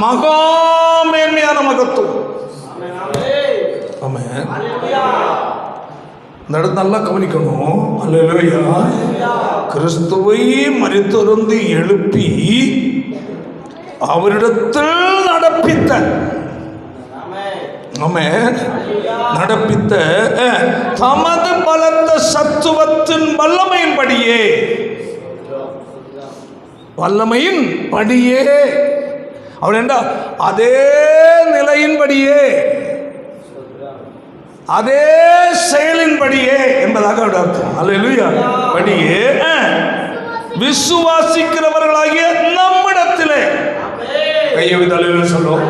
மகாமேன்மையான மகத்துவம். ஆமென். இந்த இடத்துல நல்லா கவனிக்கணும். அல்லேலூயா. கிறிஸ்துவை மரித்தோரிலிருந்து எழுப்பி அவரிடத்தில் நடப்பித்த நடப்பித்த தமது பலத்த சத்துவத்தின் வல்லமையின்படியே அவன் என்ன அதே நிலையின்படியே அதே செயலின்படியே என்பதாக அர்த்தம். அல்லேலூயா. படியே விசுவாசிக்கிறவர்களாகிய நம்மிடத்திலே கையை தலையில் சொல்லும்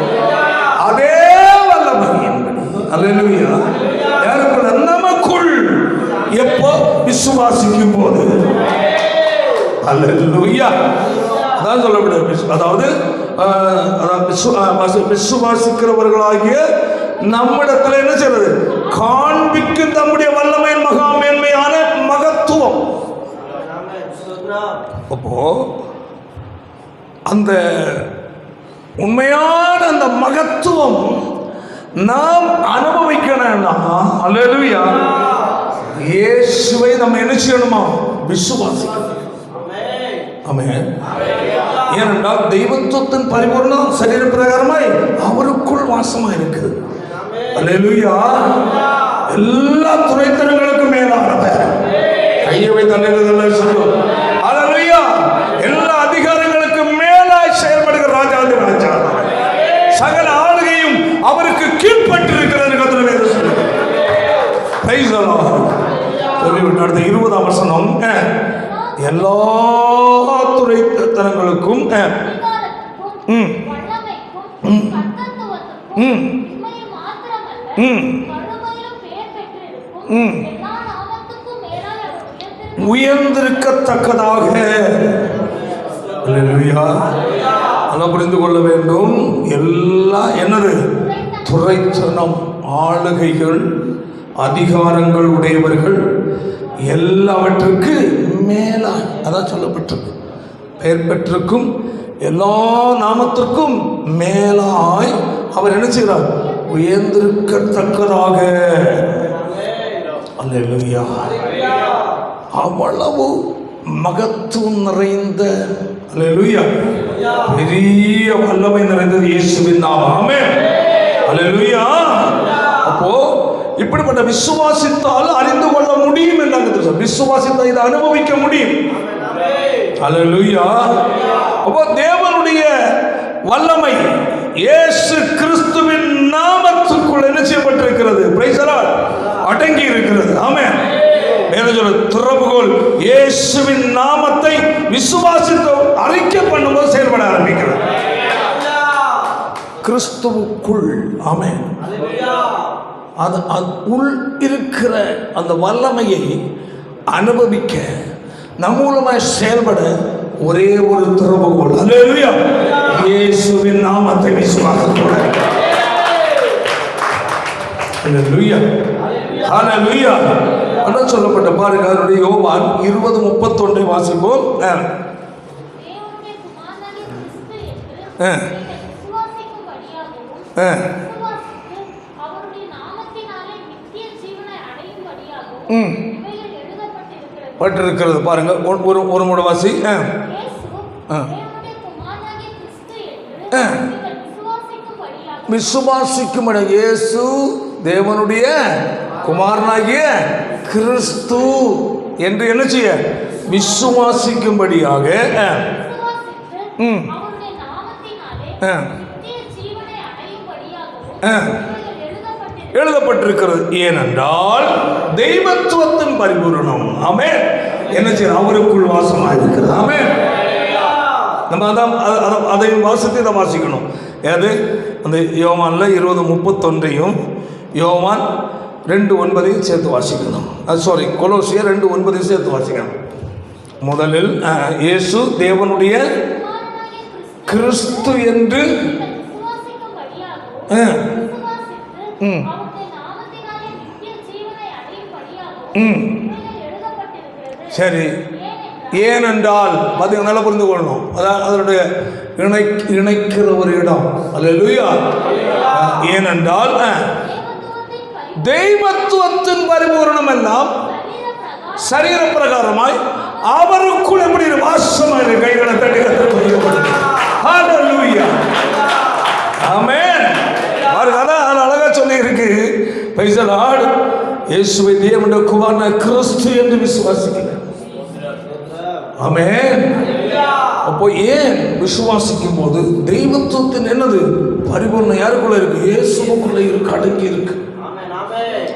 அதே வல்லமையின்படி. அல்லேலூயா. யாருக்குள்ள? நமக்குள். எப்போ? விசுவாசிக்கும் போது. அல்லேலூயா. அதான் சொல்லப்படுது. அதாவது விசுவாசிக்கிறவர்களாகிய நம்மிடத்தில் என்ன செய்வது? காண்பிக்கும் தம்முடைய வல்லமையின் மகாமேன்மையான மகத்துவம். அப்போ அந்த உண்மையான அந்த மகத்துவம் நாம் அனுபவிக்கணும்னா அல்லேலூயா இயேசுவை நம்ம என்ன செய்யணுமா? விசுவாசிக்கணும். ஆமென். ஏனென்றால் தெய்வத்துவத்தின் பரிபூர்ணம் சரீர பிரகாரமாய் அவருக்குள் வாசமாக இருக்குது. அல்லேலூயா. எல்லா துறைத்தனங்களுக்கும் மேலானவர். கையை வைத்து சொல்லும். அல்லேலூயா. எல்லா அதிகாரங்களுக்கும் மேலாய் செயல்படுகிற ராஜாதி ராஜா. சகல ஆளுகையும் அவருக்கு கீழ்பட்டு இருக்கிறது. Price the Lord. சொல்லிவிட்டு அடுத்த 20ஆம் வசனம், எல்லா துரைத்தனங்களுக்கும் உயர்ந்திருக்கத்தக்கதாக நல்லா புரிந்து கொள்ள வேண்டும். எல்லாம் என்னது? துரைத்தனம், ஆளுகைகள், அதிகாரங்கள் உடையவர்கள், எல்லாவற்றுக்கு மேலாய், அதான் சொல்லப்பட்டிருக்கு, பெயர் பெற்றிருக்கும் எல்லா நாமத்திற்கும் மேலாய் அவர் என்ன செய்கிறார்? உயர்ந்திருக்கத்தக்கதாக. அல்லேலூயா. அவ்வளவு மகத்துவம் நிறைந்த, அல்லேலூயா, பெரிய வல்லமை நிறைந்தது இயேசுவின் நாமம். ஆமென். அல்லேலூயா. அப்போ இப்படிப்பட்ட விசுவாசித்தால் அறிந்து கொள்ள முடியும் என்றாங்க. விசுவாசித்தால் இதை அனுபவிக்க முடியும். அல்லேலூயா. அப்போ தேவனுடைய வல்லமை இயேசு கிறிஸ்துவின் நாமத்துக்குள் என்ன செய்யப்பட்டிருக்கிறது? Price the Lord. அடங்கி இருக்கிறது. ஆமென். திறவுகோல் இயேசுவின் நாமத்தை விசுவாசித்து அறிக்கை பண்ணும்போது செயல்பட ஆரம்பிக்கிறது. கிறிஸ்துவுக்குள். ஆமென். அது உள் இருக்கிற அந்த வல்லமையை அனுபவிக்க நம் மூலமாக செயல்பட ஒரே ஒரு திறவுகோல். அல்லேலூயா. இயேசுவின் நாமத்தை விசுவாசத்தோடு. அல்லேலூயா. ஹல்லேலூயா. என்ன சொல்லப்பட்ட பாருங்க, அதனுடைய யோவான் 20:31 வாசிப்போம். பட்டிருக்கிறது பாருங்க. ஒரு முறை வாசி. விசுவாசிக்கும் இயேசு தேவனுடைய குமாரனாகிய கிறிஸ்து என்று என்ன செய்ய? விசுவாசிக்கும்படியாக எழுதப்பட்டிருக்கிறது. ஏனென்றால் தெய்வத்துவத்தின் பரிபூரணம். ஆமென். என்ன செய்ய? அவருக்குள் வாசமாக இருக்கிறது. ஆமென். நம்ம அதையும் வாசித்து இதை வாசிக்கணும். ஏது அந்த யோவானில் 20:31 யோவான் 2:9 சேர்த்து வாசிக்கணும். கொலோசியர் 2:9 சேர்த்து வாசிக்கணும். முதலில் இயேசு தேவனுடைய கிறிஸ்து என்று சரி. ஏனென்றால் நல்லா புரிந்து கொள்ளணும். அதான் அதனுடைய இணைக்கிற ஒரு இடம். அல்லேலூயா. ஏனென்றால் தெய்வத்துவத்தின் பரிபூரணம் எல்லாம் சரீர பிரகாரமாய் அவருக்குள் எப்படி வாசமாக கைகளை தட்டி கற்றுக்கொள்ளப்படுது. ஹல்லேலூயா. ஆமென். அதான் அழகா சொல்லி இருக்கு. Price the Lord. இயேசுவை தேவனுடைய குமாரனான கிறிஸ்து என்று விசுவாசிக்கிறேன். ஆமென். அப்போ ஏன் விசுவாசிக்கும் போது தெய்வத்துவத்தின் என்னது பரிபூர்ணம் யாருக்குள்ள இருக்கு? இயேசுவுக்குள்ள இருக்கு, அடங்கி இருக்கு.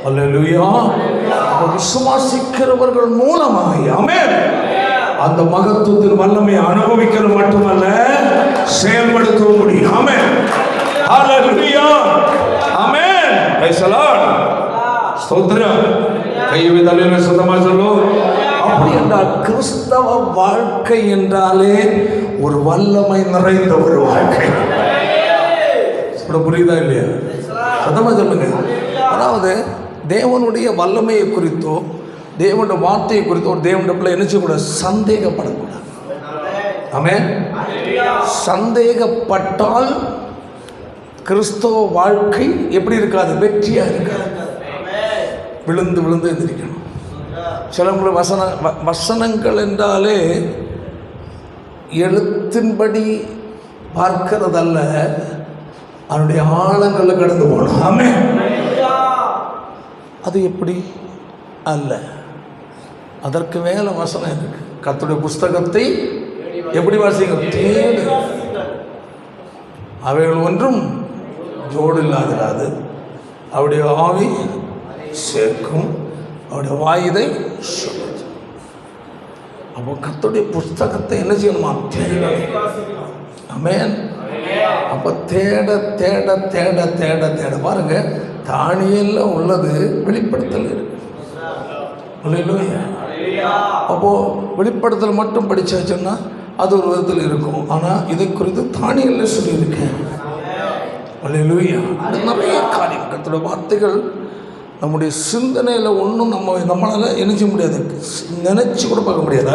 அல்லேலூயா. விசுவாசிக்கிறவர்கள் மூலமாய் ஆமென் அந்த மகத்துவத்தின் வல்லமை அனுபவிக்கிறது மட்டுமல்ல, செயல்படுத்த முடியும். ஆமென். ஹல்லேலூயா. ஆமென். Praise the Lord. ஸ்தோத்திரம். கையை தலையில சொந்தமா சொல்லுவோம். அப்படி என்றால் கிறிஸ்தவ வாழ்க்கை என்றாலே ஒரு வல்லமை நிறைந்த ஒரு வாழ்க்கை. புரியுதா இல்லையா? சத்தமா சொல்லுங்க. அதாவது தேவனுடைய வல்லமையை குறித்தோ தேவனுடைய வார்த்தையை குறித்தோ ஒரு தேவனுடைய பிள்ளை என்ன செய்யக்கூடாது? சந்தேகப்படக்கூடாது. ஆமென். சந்தேகப்பட்டால் கிறிஸ்தவ வாழ்க்கை எப்படி இருக்காது? வெற்றியா இருக்காது. விழுந்து விழுந்து எந்திரிக்கணும். சில வசனங்கள் என்றாலே எழுத்தின்படி பார்க்கிறதல்ல, அதனுடைய ஆழங்களில் கடந்து போகணும். ஆமென். அது எப்படி அல்ல, அதற்கு மேலே வசனம் இருக்கு. கர்த்தருடைய புஸ்தகத்தை எப்படி வாசிங்க? தேடு. அவைகள் ஒன்றும் ஜோடு இல்லாதிராது, அவருடைய ஆவி சேர்க்கும், அவருடைய வாய் இதை சொல்லுது. அப்போ கர்த்தருடைய புஸ்தகத்தை என்ன செய்யணுமா? தேடணும். ஆமென். அப்போ தேட தேட தேட தேட தேட பாருங்க, தானியேல்ல உள்ளது வெளிப்படுத்தல் இருக்கு. அப்போ வெளிப்படுத்தல் மட்டும் படிச்சாச்சுன்னா அது ஒரு விதத்தில் இருக்கும். ஆனால் இதை குறித்து தானியேல்ல சொல்லியிருக்கேன். நிறைய காரியம் கர்த்தருடைய வார்த்தைகள் நம்முடைய சிந்தனையில் ஒன்றும் நம்மளால் நினைச்ச முடியாது, நினைச்சு கூட பார்க்க முடியாது.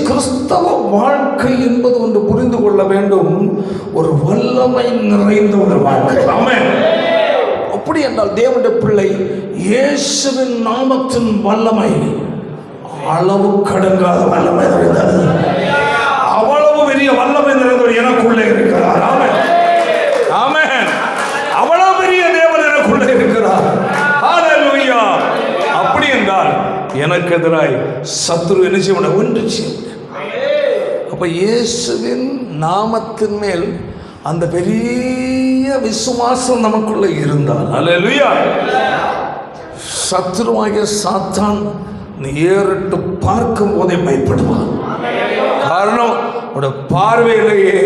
கிறிஸ்தவ வாழ்க்கை என்பது ஒன்று புரிந்து கொள்ள வேண்டும், ஒரு வல்லமை நிறைந்த ஒரு வாழ்க்கை. ஆமென். அப்படி என்றால் தேவனுடைய பிள்ளை இயேசுவின் நாமத்தின் வல்லமை அளவு கடங்காத வல்லமை நிறைந்தது. அவ்வளவு பெரிய வல்லமை நிறைந்தவர் எனக்குள்ளே இருக்கிறார். ஆமென். ஆமென். அவ்வளவு பெரிய தேவன் எனக்குள்ளே இருக்கிறார். ஹல்லேலூயா. அப்படி என்றால் எனக்கு எதிராய் சத்துரு என்ன செய்ய முடியாது? ஒன்று செய்ய முடியாது. அப்ப இயேசுவின் நாமத்தின் மேல் அந்த பெரிய விசுவாசம் நமக்குள்ள இருந்தால், ஹல்லேலூயா, சத்துருவாகிய சாத்தான் ஏறிட்டு பார்க்கும் போதே பயப்படுவான். காரணம், உடைய பார்வையிலேயே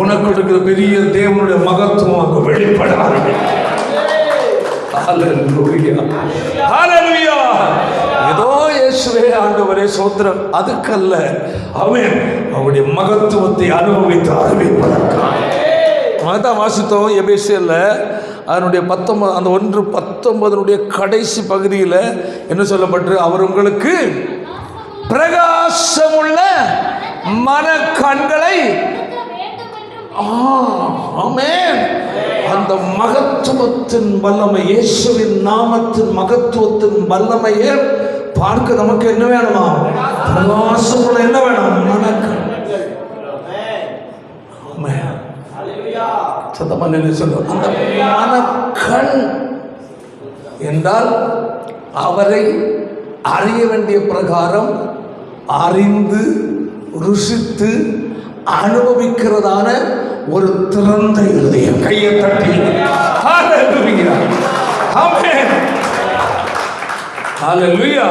உனக்கு இருக்கிற பெரிய தேவனுடைய மகத்துவம் அங்கு வெளிப்படாது. ஹல்லேலூயா. ஹல்லேலூயா. ஏதோ இயேசுவே ஆண்டவரே சோத்திரம், அதுக்கல்ல, அவன் அவருடைய மகத்துவத்தை அனுபவித்து அறிவிப்பதற்காக. அதான் வாசித்தோம் எபேசியர்ல அதனுடைய 19 அந்த 1:19 கடைசி பகுதியில் என்ன சொல்லப்பட்டு, அவர் உங்களுக்கு பிரகாசமுள்ள மன கண்களை, ஆமென், அந்த மகத்துவத்தின் வல்லமை, இயேசுவின் நாமத்தின் மகத்துவத்தின் வல்லமையை பார்க்க நமக்கு என்ன வேணுமா? பிரகாசமுள்ள என்ன வேணும்? மனக்கண். சொல்லுவோம், அந்த மனக்கண் என்றால் அவரை அறிய வேண்டிய பிரகாரம் அறிந்து ருசித்து அனுபவிக்கிறதான ஒரு திறந்த இருதயம். கையை தட்டி ஹல்லேலூயா. ஆமென். ஹல்லேலூயா.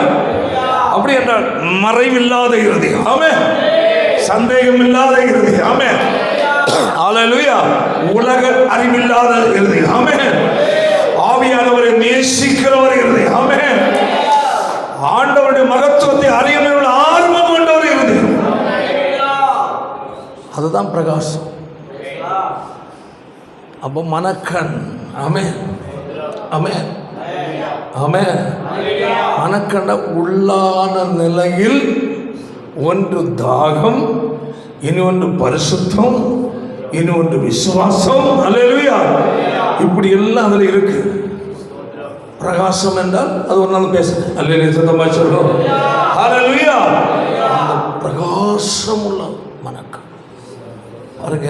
அப்படி என்றால் மறைவில்லாத இருதயம். ஆமென். சந்தேகம் இல்லாத இருதயம். ஆமென். ஹல்லேலூயா. உலக அறிவில்லாத இருதயம். ஆமென். ஆவியானவரை நேசிக்கிறவர் இருதயம். ஆமென். ஆண்டவருடைய மகத்துவத்தை அறிய ஆர்வம் கொண்டவர் இருதயம். அதுதான் பிரகாசம். அப்போ மனக்கண். ஆமென். ஆமென். ஆமென். மனக்கண்ட உள்ளான நிலையில் ஒன்று தாகம், இனி ஒன்று பரிசுத்தம், இனி ஒன்று விசுவாசம். ஹல்லேலூயா. இப்படி எல்லாம் அதில் இருக்கு. பிரகாசம் என்றால் அது ஒரு நாள் பேசுங்க. அல்லேலூயா. சத்தமா சொல்றோம். ஹல்லேலூயா. அந்த பிரகாசம் உள்ள மனக்கண் பாருங்க,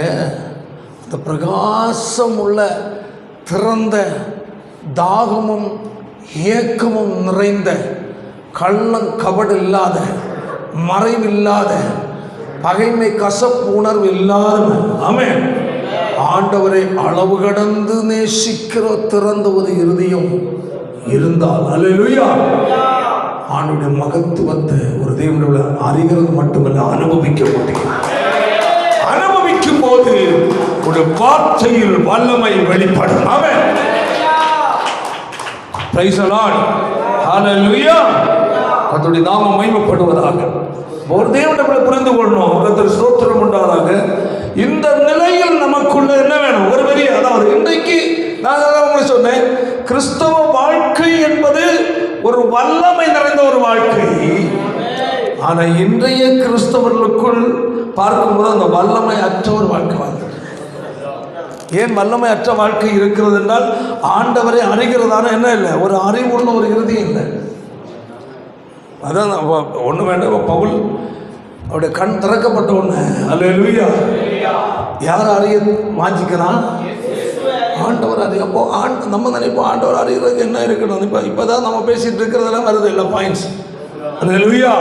அந்த பிரகாசம் உள்ள திறந்த தாகமும் ஏக்கமும் நிறைந்த, கள்ளம் கபடு இல்லாத, மறைவில்லாத, பகைமை கசப்பு உணர்வு இல்லாத, ஆமென், ஆண்டவரை அளவு கடந்து நேசிக்கிற திறந்த ஒரு இருதயம் இருந்தால், அல்லேலூயா, ஆண்டவருடைய மகத்துவத்தை ஒரு தேவனுடைய அறிகிறது மட்டுமல்ல, அனுபவிக்க முடியும். அனுபவிக்கும் போது ஒரு வார்த்தையில் வல்லமை வெளிப்படும். ஆமென். Praise the Lord. ஹல்லேலூயா. கர்த்தருடைய நாமம் மகிமைப்படுவதாக. ஒரு தேவனை புரிந்து கொள்ளணும். கர்த்தர் ஸ்தோத்திரம் உண்டாதாக. இந்த நிலையில் நமக்குள்ள என்ன வேணும்? ஒரு பெரிய, அதாவது இன்றைக்கு நான் உங்களுக்கு சொன்னேன், கிறிஸ்தவ வாழ்க்கை என்பது ஒரு வல்லமை நிறைந்த ஒரு வாழ்க்கை. ஆனால் இன்றைய கிறிஸ்தவர்களுக்குள் பார்க்கும்போது அந்த வல்லமை அற்ற ஒரு வாழ்க்கை வாழ்க்கை. ஏன் வல்லமை அற்ற வாழ்க்கை இருக்கிறது என்றால், ஆண்டவரை அறிகிறதான என்ன இல்லை, ஒரு அறிவுள்ள ஒரு இறுதியும் இல்லை. அதான் ஒன்று வேண்டாம், பவுல் அவருடைய கண் திறக்கப்பட்ட ஒன்று. அல்லேலூயா. யார் அறிய வாஞ்சிக்கிறான்? ஆண்டவர் அறிய. அப்போ நம்ம நினைப்போம் ஆண்டவர் அறிகிறதுக்கு என்ன இருக்கணும். இப்போதான் நம்ம பேசிட்டு இருக்கிறதெல்லாம் வருது இல்லை பாயிண்ட்ஸ். அல்லேலூயா.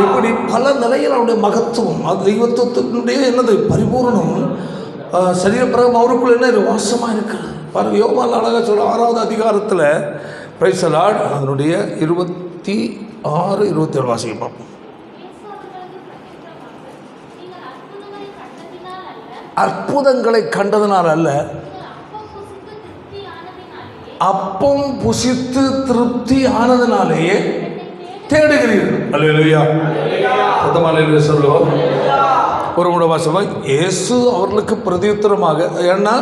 இப்படி பல நிலையில் அவருடைய மகத்துவம், அது தெய்வத்துவத்தினுடைய என்னது பரிபூர்ணம் சரீரப்பிரகம் அவருக்குள்ள என்ன வாசமாக இருக்கிறது. பாருங்க, யோவான் அழகாக சொல்ல 6வது அதிகாரத்தில் பிரைஸ் தி லார்ட் அதனுடைய 26, 27 வாசிக்க பார்ப்போம். அற்புதங்களை கண்டதினால் அல்ல, அப்பம் புசித்து திருப்தி ஆனதினாலேயே தேடுகிறீர்கள். அல்லேலூயா, அல்லேலூயா சொல்லுவோம். ஒரு முறை வாசமா இயேசு அவர்களுக்கு பிரதியுத்தரமாக, ஏன்னா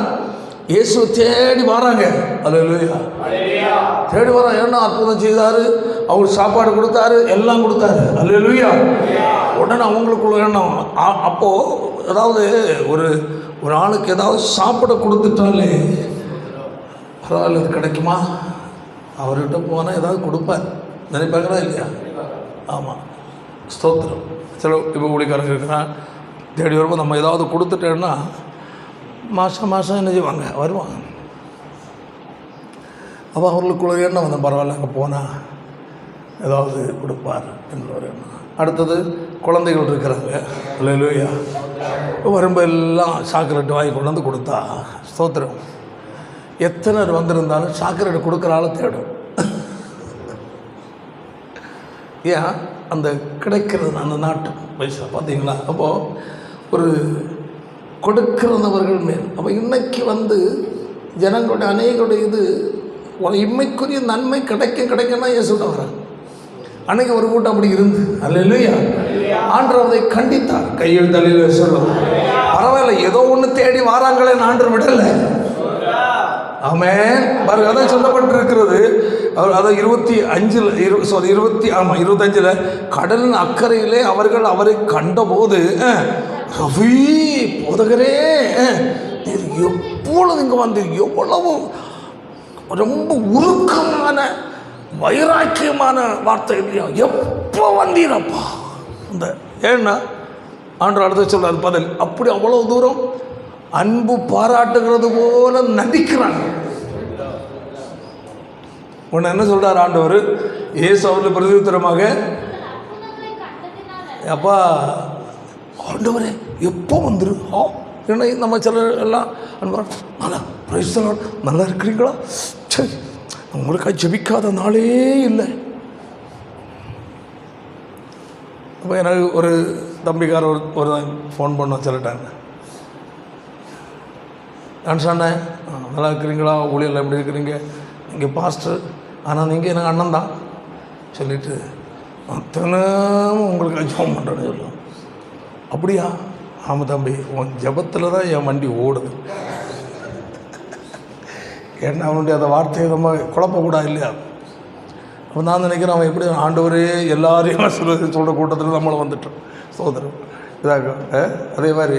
இயேசு தேடி வராங்க. அல்லேலூயா, தேடி வராங்க. ஏன்னா அற்புதம் செய்தாரு, அவர் சாப்பாடு கொடுத்தாரு, எல்லாம் கொடுத்தாரு. அல்லேலூயா. உடனே அவங்களுக்குள்ள எண்ணம், அப்போது அதாவது ஒரு ஆளுக்கு ஏதாவது சாப்பிட கொடுத்துட்டாலே பரவாயில்ல, இது கிடைக்குமா, அவர்கிட்ட போனால் ஏதாவது கொடுப்பார் நினைப்பாங்களா இல்லையா? ஆமாம், ஸ்தோத்திரம். சில இப்போ ஊழிக்காரங்க இருக்கிறான், தேடி வரும்போது நம்ம ஏதாவது கொடுத்துட்டேன்னா மாதம் என்ன செய்வாங்க, வருவாங்க. அப்போ அவர்களுக்குள்ள எண்ணம் வந்து பரவாயில்ல, அங்கே போனால் ஏதாவது கொடுப்பார் என்ற ஒரு எண்ணம். அடுத்தது குழந்தைகள் இருக்கிறாங்க. அல்லேலூயா, வரும்போது எல்லாம் சாக்லேட் வாங்கி கொண்டு வந்து கொடுத்தா ஸ்தோத்திரம். எத்தனை வந்திருந்தாலும் சாக்லேட் கொடுக்குற ஆளை தேடும். ஏன் அந்த கிடைக்கிறது அந்த நாட்டு பைசா பார்த்தீங்களா? அப்போது ஒரு கொடுக்கிறவர்கள் மேல். அப்போ இன்னைக்கு வந்து ஜனங்களுடைய அநேகளுடைய இது இம்மைக்குரிய நன்மை கிடைக்கன்னா இயேசுட்ட வர்றாங்க. அன்னைக்கு ஒரு கூட்டம் அப்படி இருந்து, அல்லேலூயா, ஆண்டவர் அதை கண்டித்தார். கையில் தலையில் சொல்லும், பரவாயில்ல, ஏதோ ஒன்று தேடி வாராங்களே, ஆண்டவர் விடலை. ஆமென். பாருங்க, அதான் சொல்லப்பட்டிருக்கிறது. அதை 25 கடலின் அக்கறையிலே அவர்கள் அவரை கண்டபோது, ரவி போதகரே, எப்பொழுது இங்கே வந்து எவ்வளவு ரொம்ப உருக்கமான வைராக்கியமான வார்த்தை இல்லையா, எப்போ வந்தீரப்பா இந்த. ஏன்னா ஆண்டவர் அடுத்த சொல்றாரு பதில், அப்படி அவ்வளவு தூரம் அன்பு பாராட்டுகிறது போல நடிக்கிறாங்க. உன்னை என்ன சொல்றார் ஆண்டவர்? இயேசு அவர்கள் பிரதியுத்தரமாக, அப்பா ஆண்டவரே எப்போ வந்துரு. ஏன்னா நம்ம சிலர் எல்லாம் நல்லா நல்லா இருக்கிறீங்களா, சரி உங்களுக்காக ஜெபிக்காத நாளே இல்லை. அப்போ எனக்கு ஒரு தம்பிக்கார ஒரு ஃபோன் பண்ண சொல்லிட்டாங்க. நான் சொன்னேன், நல்லா இருக்கிறீங்களா, ஊழியரில் எப்படி இருக்கிறீங்க, நீங்கள் பாஸ்டர், ஆனால் நீங்கள் எனக்கு அண்ணன் தான் சொல்லிவிட்டு அத்தனும் உங்களுக்கு ஜெபம் பண்ணுறேன்னு சொல்லுவோம். அப்படியா? ஆமாம் தம்பி, உன் ஜெபத்தில் தான் என் வண்டி ஓடுது. ஏன்னா அவனுடைய அந்த வார்த்தையை நம்ம குழப்பக்கூடாது இல்லையா? அப்போ நான் நினைக்கிறேன், அவன் எப்படி ஆண்டவரே எல்லாரையும் சொல்கிற கூட்டத்தில் நம்மளை வந்துட்டோம். சோதரம் இதாக அதே மாதிரி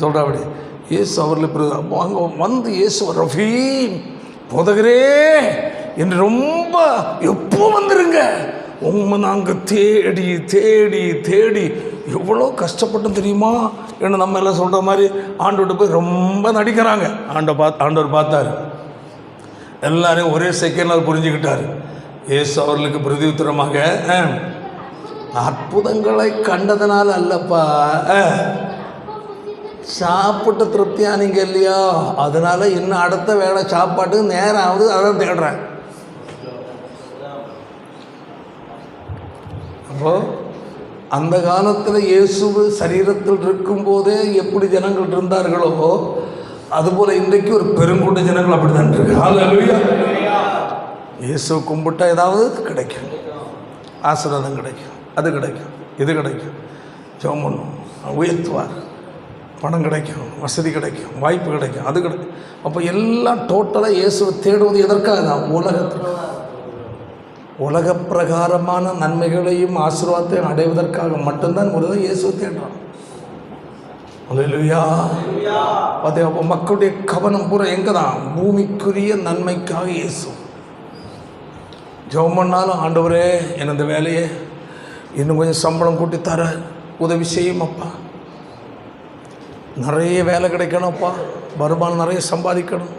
சொல்கிறா, அப்படி இயேசு அவர்கள் அங்கே வந்து இயேசு ரஃபீம் போதகரே என்று ரொம்ப எப்போ வந்துருங்க, உண்மை நாங்கள் தேடி தேடி தேடி எவ்வளோ கஷ்டப்பட்டோம் தெரியுமா என்று நம்ம எல்லாம் சொல்கிற மாதிரி ஆண்டோட போய் ரொம்ப நடிக்கிறாங்க. ஆண்டவர் பார்த்தார், எல்லாரையும் ஒரே செகண்டில் புரிஞ்சுக்கிட்டார். இயேசு அவர்களுக்கு பிரதியுத்தரமாக, அற்புதங்களை கண்டதனால் அல்லப்பா, சாப்பிட்டு திருப்தியானீங்க இல்லையா, அதனால இன்னும் அடுத்த வேலை சாப்பாட்டுக்கு நேரம் ஆகுது, அதான் தேடுறேன். அப்போ அந்த காலத்தில் இயேசு சரீரத்தில் இருக்கும்போதே எப்படி ஜனங்கள் இருந்தார்களோ அதுபோல் இன்றைக்கு ஒரு பெருங்கூட்ட ஜனங்கள் அப்படி தான் இருக்கு. ஹல்லேலூயா. இயேசு கும்பிட்டா ஏதாவது கிடைக்கும், ஆசீர்வாதம் கிடைக்கும், அது கிடைக்கும், இது கிடைக்கும், ஜெபம் பண்ணும், உயர்த்துவார், பணம் கிடைக்கும், வசதி கிடைக்கும், வாய்ப்பு கிடைக்கும், அது கிடைக்கும். அப்போ எல்லாம் டோட்டலாக இயேசுவை தேடுவது எதற்காக தான்? உலக பிரகாரமான நன்மைகளையும் ஆசீர்வாதத்தையும் அடைவதற்காக மட்டும்தான் ஒரு இயேசுவை தேடுறோம். அல்லேலூயா. அதே அப்போ மக்களுடைய கவனம் பூரா எங்கே தான்? பூமிக்குரிய நன்மைக்காக இயேசு. ஜெபம் பண்ணாலும் ஆண்டவரே என்ன இந்த வேலையை இன்னும் கொஞ்சம் சம்பளம் கூட்டி தர உதவி செய்யும் அப்பா, நிறைய வேலை கிடைக்கணும்ப்பா, வருமானம் நிறைய சம்பாதிக்கணும்,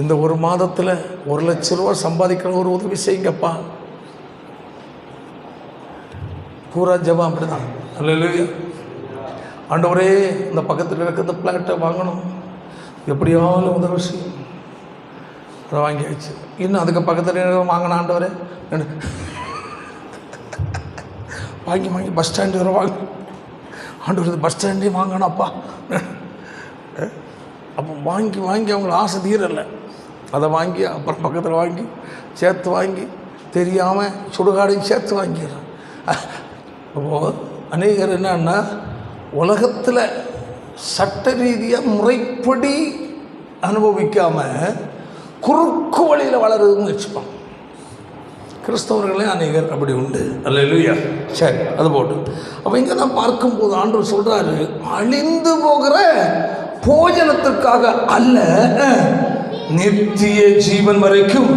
இந்த ஒரு மாதத்தில் 1 லட்ச ரூபா சம்பாதிக்கணும், ஒரு உதவி செய்யுங்கப்பா. பூரா ஜெபம் அப்படி தான். அல்லேலூயா. ஆண்டவரே இந்த பக்கத்தில் இருக்க இந்த பிளாட்டை வாங்கணும், எப்படியாலும் உதவி செய்யும். அதை வாங்கியாச்சு. இன்னும் அதுக்கு பக்கத்தில் வாங்கின ஆண்டவரே வாங்கி பஸ் ஸ்டாண்டு வர வாங்க ஆண்டவர், பஸ் ஸ்டாண்டே வாங்கினாப்பா. அப்போ வாங்கி அவங்கள ஆசை தீரலை. அதை வாங்கி அப்புறம் பக்கத்தில் வாங்கி சேர்த்து வாங்கி தெரியாமல் சுடுகாடையும் சேர்த்து வாங்கிடுறோம். அப்போது அநேகர் என்னன்னா உலகத்தில் சட்ட ரீதியாக முறைப்படி அனுபவிக்காமல் குறுக்கு வழியில் வளருதுன்னு வச்சுப்பாங்க. கிறிஸ்தவர்களே அநேகர் அப்படி உண்டு. அல்லேலூயா. சரி, அது போட்டு அப்போ இங்கே தான் பார்க்கும்போது ஆண்டவர் சொல்கிறாரு, அழிந்து போகிற போஜனத்திற்காக அல்ல, நித்திய ஜீவன் வரைக்கும்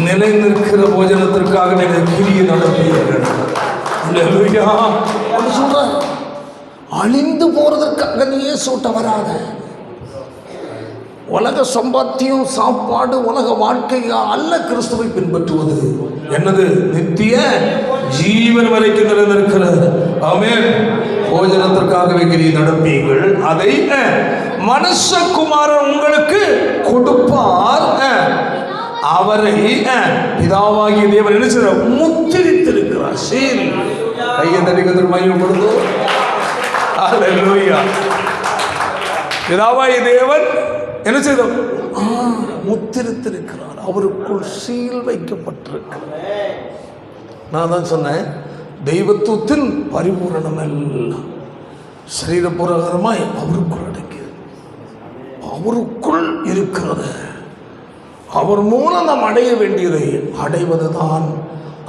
நிலை நிற்கிற போஜனத்திற்காக நீங்கள் கிரியை நடப்பீர்கள். அல்லேலூயா. அப்படி சொல்கிறார். அழிந்து போகிறதற்காக நீயே சூட்ட வராத. உலக சம்பாத்தியம், சாப்பாடு, உலக வாழ்க்கையா அல்ல கிறிஸ்துவை பின்பற்றுவது. என்னது? நித்திய ஜீவன் வரைக்கும் நிலைநிற்கிறது. ஆமென். போஜனத்திற்காகவே கிரியை நடப்பீர்கள், அதை மனுஷகுமாரன் உங்களுக்கு கொடுப்பார். அவரை பிதாவாகிய தேவன் என்ன செய்றார்? முத்திரித்திருக்கிறார். சரி, கையை தடிக்கிறது மையப்படுதோ. அல்லேலூயா. பிதாவாகிய தேவன் என்ன செய்தார்? முத்திரித்திருக்கிறார். அவருக்குள் சீல் வைக்கப்பட்டிருக்கிறார். நான் தான் சொன்னேன், தெய்வத்துவத்தின் பரிபூரணம் எல்லாம் சரீரபூர்வமாய் அவருக்குள் அடங்கியது. அவருக்குள் இருக்கிறது. அவர் மூலம் நாம் அடைய வேண்டியதை அடைவதுதான்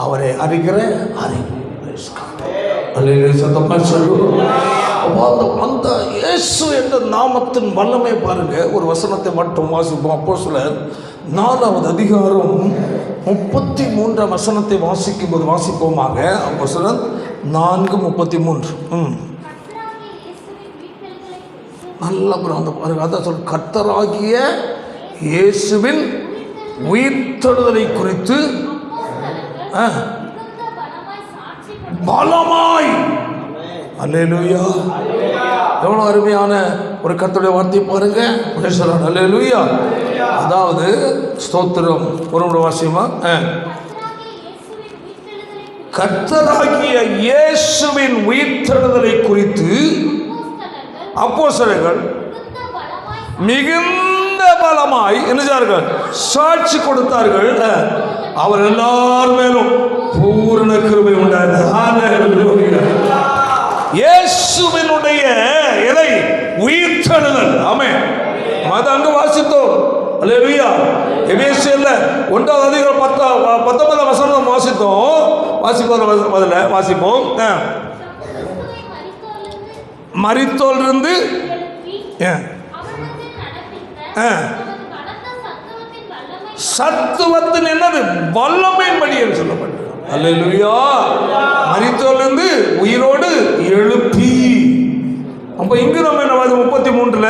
அவரை அறிகிற அறிவு. அந்த இயேசு என்ற நாமத்தின் வல்லமை பாருங்க. ஒரு வசனத்தை மட்டும் வாசிப்போம். அப்போஸ்தலர் 4வது அதிகாரம் 33 வசனத்தை வாசிக்கும்போது வாசிப்போமாக. அப்போஸ்தலர் 4:33. நல்ல அந்த பாருங்க. அதான் சொல், கர்த்தராகிய இயேசுவின் உயிர்த்தெழுதலை குறித்து பலமாய். அல்லேலூயா. எவ்வளோ அருமையான ஒரு கர்த்தருடைய வார்த்தை பாருங்க. அல்லேலூயா. அதாவது ஸ்தோத்திரம். ஒரு வாசியமா, கர்த்தராகிய இயேசுவின் உயிர்த்தெழுதலை குறித்து அப்போஸ்தலர்கள் மிகுந்த பலமாய் என்ன செய்தார்கள்? சாட்சி கொடுத்தார்கள். அவர் எல்லார் மேலும் பூரண கிருபை உண்டாயிற்று. இயேசுவினுடைய இலை உயிர்த்தெழுதல். ஆமென். மத அங்கு வாசித்தோம். அல்லேலூயா. எபேசியர்ல 1வது அதிகாரம் 19 வசனம் வாசித்தோம். முதல்ல வாசிப்போம். மரித்தோரிலிருந்து சத்துவத்தின் என்னது? வல்லமையின்படி என்று சொல்லப்பட்டது. அல்லேலூயா. மரித்தோரிலிருந்து உயிரோடு எழுப்பி. அப்ப இங்கு நம்ம என்ன 33ல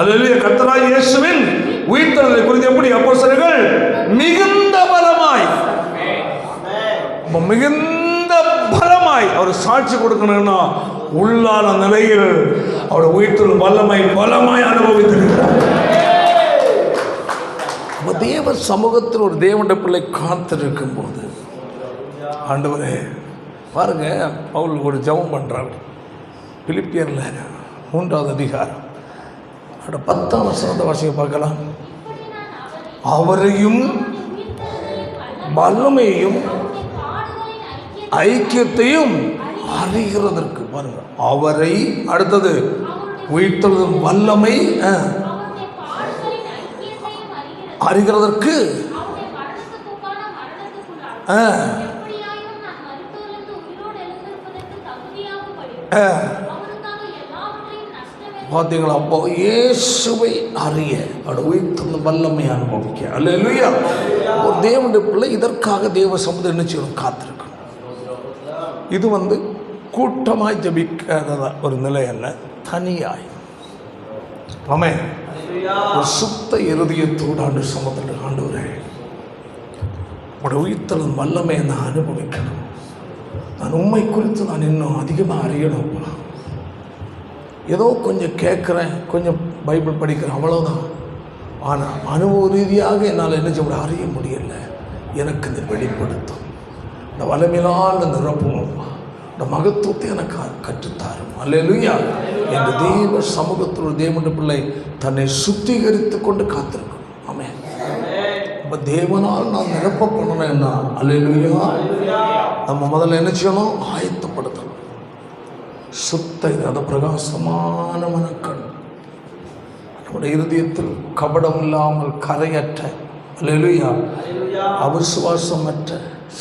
அல்லேலூயா கர்த்தராகிய இயேசுவின் உயிர்த்தெழுதலை குறித்து எப்படி அப்போஸ்தலர்கள் மிகுந்த பலமாய், மிகுந்த பலமாய் அவர் சாட்சி கொடுக்கணும்னா உள்ளான நிலையில் அவருடைய உயிர்த்தெழுதல் வல்லமை பலமாய் அனுபவித்திருக்கிறார். தேவ சமூகத்தில் ஒரு தேவனுடைய பிள்ளை காத்திருக்கும் போது, ஆண்டவரே பாருங்க, அவள் ஒரு ஜெபம் பண்றாங்க. பிலிப்பியர்ல 3வது அதிகாரம் 10ஆம் வசனத்தை வாசிக்க பார்க்கலாம். அவரையும் வல்லமையையும் ஐக்கியத்தையும் அறிகிறதற்கு பாருங்க. அவரை, அடுத்தது உயிர்த்தெழுதல் வல்லமை அறிகிறதற்கு பார்த்தீங்களா? அப்போ இயேசுவை அறிய அவருடைய உயிர்த்தெழுதல் வல்லமை அனுபவிக்க. அல்லேலூயா. ஒரு தேவனுடைய பிள்ளை இதற்காக தேவ சமுதாயம் என்ன செய்யணும்? காத்திருக்கணும். இது கூட்டமாய் ஜபிக்காத ஒரு நிலை அல்ல, தனியாய். ஆமென். ஒரு சுத்த இருதயத்தோடு ஆண்டு சமத்துல, ஆண்டவரே உடைய உயிர்த்தெழுதல் வல்லமை நான் அனுபவிக்கணும். நான் உண்மை குறித்து நான் இன்னும் அதிகமாக அறியணும். ஏதோ கொஞ்சம் கேட்குறேன், கொஞ்சம் பைபிள் படிக்கிறேன், அவ்வளோதான். ஆனால் அனுபவ ரீதியாக என்னால் என்ன செய்ய அறிய முடியலை. எனக்கு இந்த வெளிப்படுத்தும், இந்த வல்லமையினால் நிரப்பும், இந்த மகத்துவத்தை எனக்கு கற்றுத்தாரும். அல்லேலூயா. எங்கள் தேவ சமூகத்தில் ஒரு தேவனுடைய பிள்ளை தன்னை சுத்திகரித்து கொண்டு காத்திருக்கும். ஆமென். இப்போ தேவனால் நான் நிரப்பப்படணும்னா அல்லேலூயா, நம்ம முதல்ல என்ன செய்யணும்? ஆயத்தப்படுத்தணும். சுத்த இராத பிரகாசமான மனக்கண் நம்முடைய இருதயத்தில் கபடம் இல்லாமல் கரையற்ற அல்லேலூயா அவிசுவாசமற்ற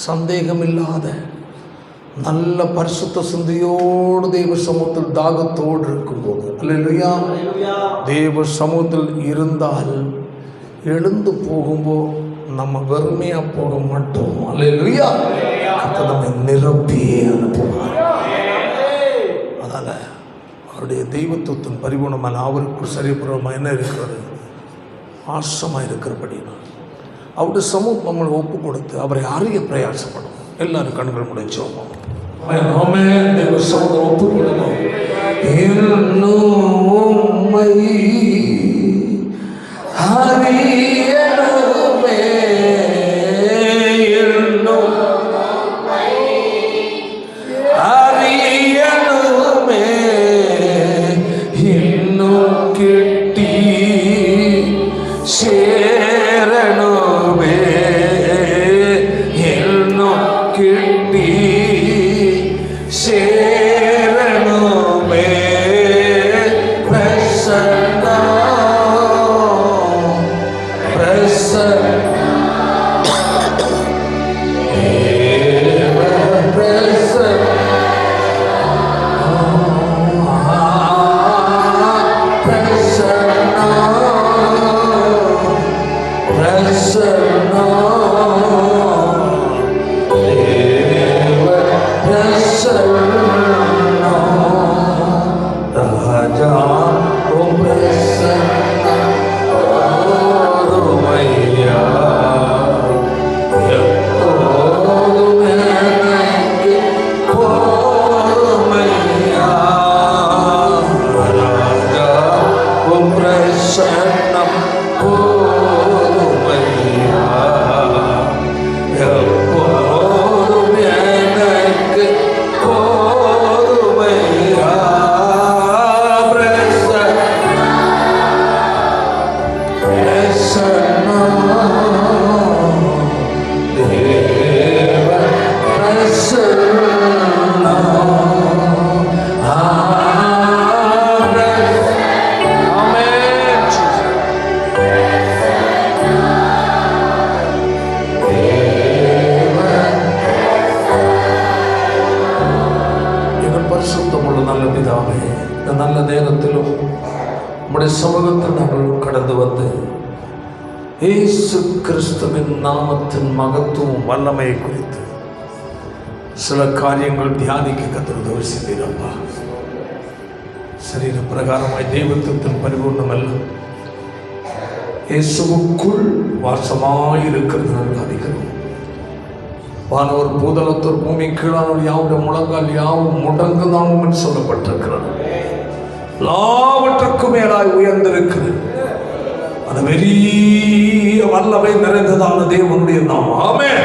சந்தேகமில்லாத நல்ல பரிசுத்த சிந்தையோடு தேவ சமூகத்தில் தாகத்தோடு இருக்கும்போது அல்லேலூயா தேவ சமூகத்தில் இருந்தால் எழுந்து போகும்போது நம்ம வெறுமையாக போக மாட்டோம். அல்லேலூயா கர்த்தர் நம்மை நிரப்பியே அனுப்புவார். அதனால் அவருடைய தெய்வத்துவத்தின் பரிபூர்ணமான அவருக்குள் சரிபூர்வமாக என்ன இருக்கிறது? ஆசமாக இருக்கிறபடினா அவருடைய சமூகம் நம்மளை ஒப்பு கொடுத்து அவரை அறிய பிரயாசப்படும். எல்லாரும் கண்கள் முடிச்சோம். தேவ சமூகம் ஒப்பு கொடுக்கும். நல்ல நேரத்திலும் நம்முடைய சமூகத்தில் நாங்கள் கடந்து வந்து இயேசு கிறிஸ்துவின் நாமத்தின் மகத்துவம் வல்லமையை குறித்து சில காரியங்கள் தியானிக்க கர்த்தர் உதவி செய்தீரப்பா. சரீர பிரகாரமாய் தெய்வத்தின் பரிபூர்ணம் அல்ல, இயேசுவுக்குள் வாசமாயிருக்கிறது நாங்கள் அதிகம். வானவர் பூதலத்தோர் பூமி கீழானோர் யாவுடைய முழங்கால் யாவும் முடங்குதாம் என்று சொல்லப்பட்டிருக்கிறது. எல்லாவற்றுக்கும் மேலாய் உயர்ந்திருக்கிறது அந்த பெரிய வல்லமை நிறைந்ததான தேவனுடைய நாமம். ஆமென்.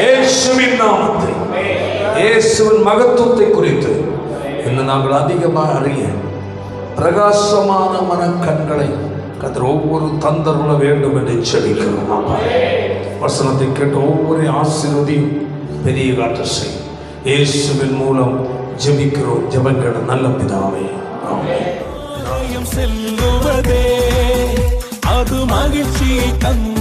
இயேசுவின் நாமத்தை, இயேசுவின் மகத்துவத்தை குறித்து இன்னும் நாங்கள் அதிகமாக அறிய பிரகாசமான மனக்கண்களை கர்த்தர் ஒவ்வொரு தந்தருள வேண்டும் என்று செபிக்கிறோம். வசனத்தை கேட்டு ஒவ்வொரு ஆசீர்வதியும் பெரிய காற்று செய். இயேசுவின் மூலம் ஜெபிக்கிறோம் ஜெபங்கள் நல்ல பிதாவே. ஆமென். செல்லுவதே அது மகிழ்ச்சியை தந்து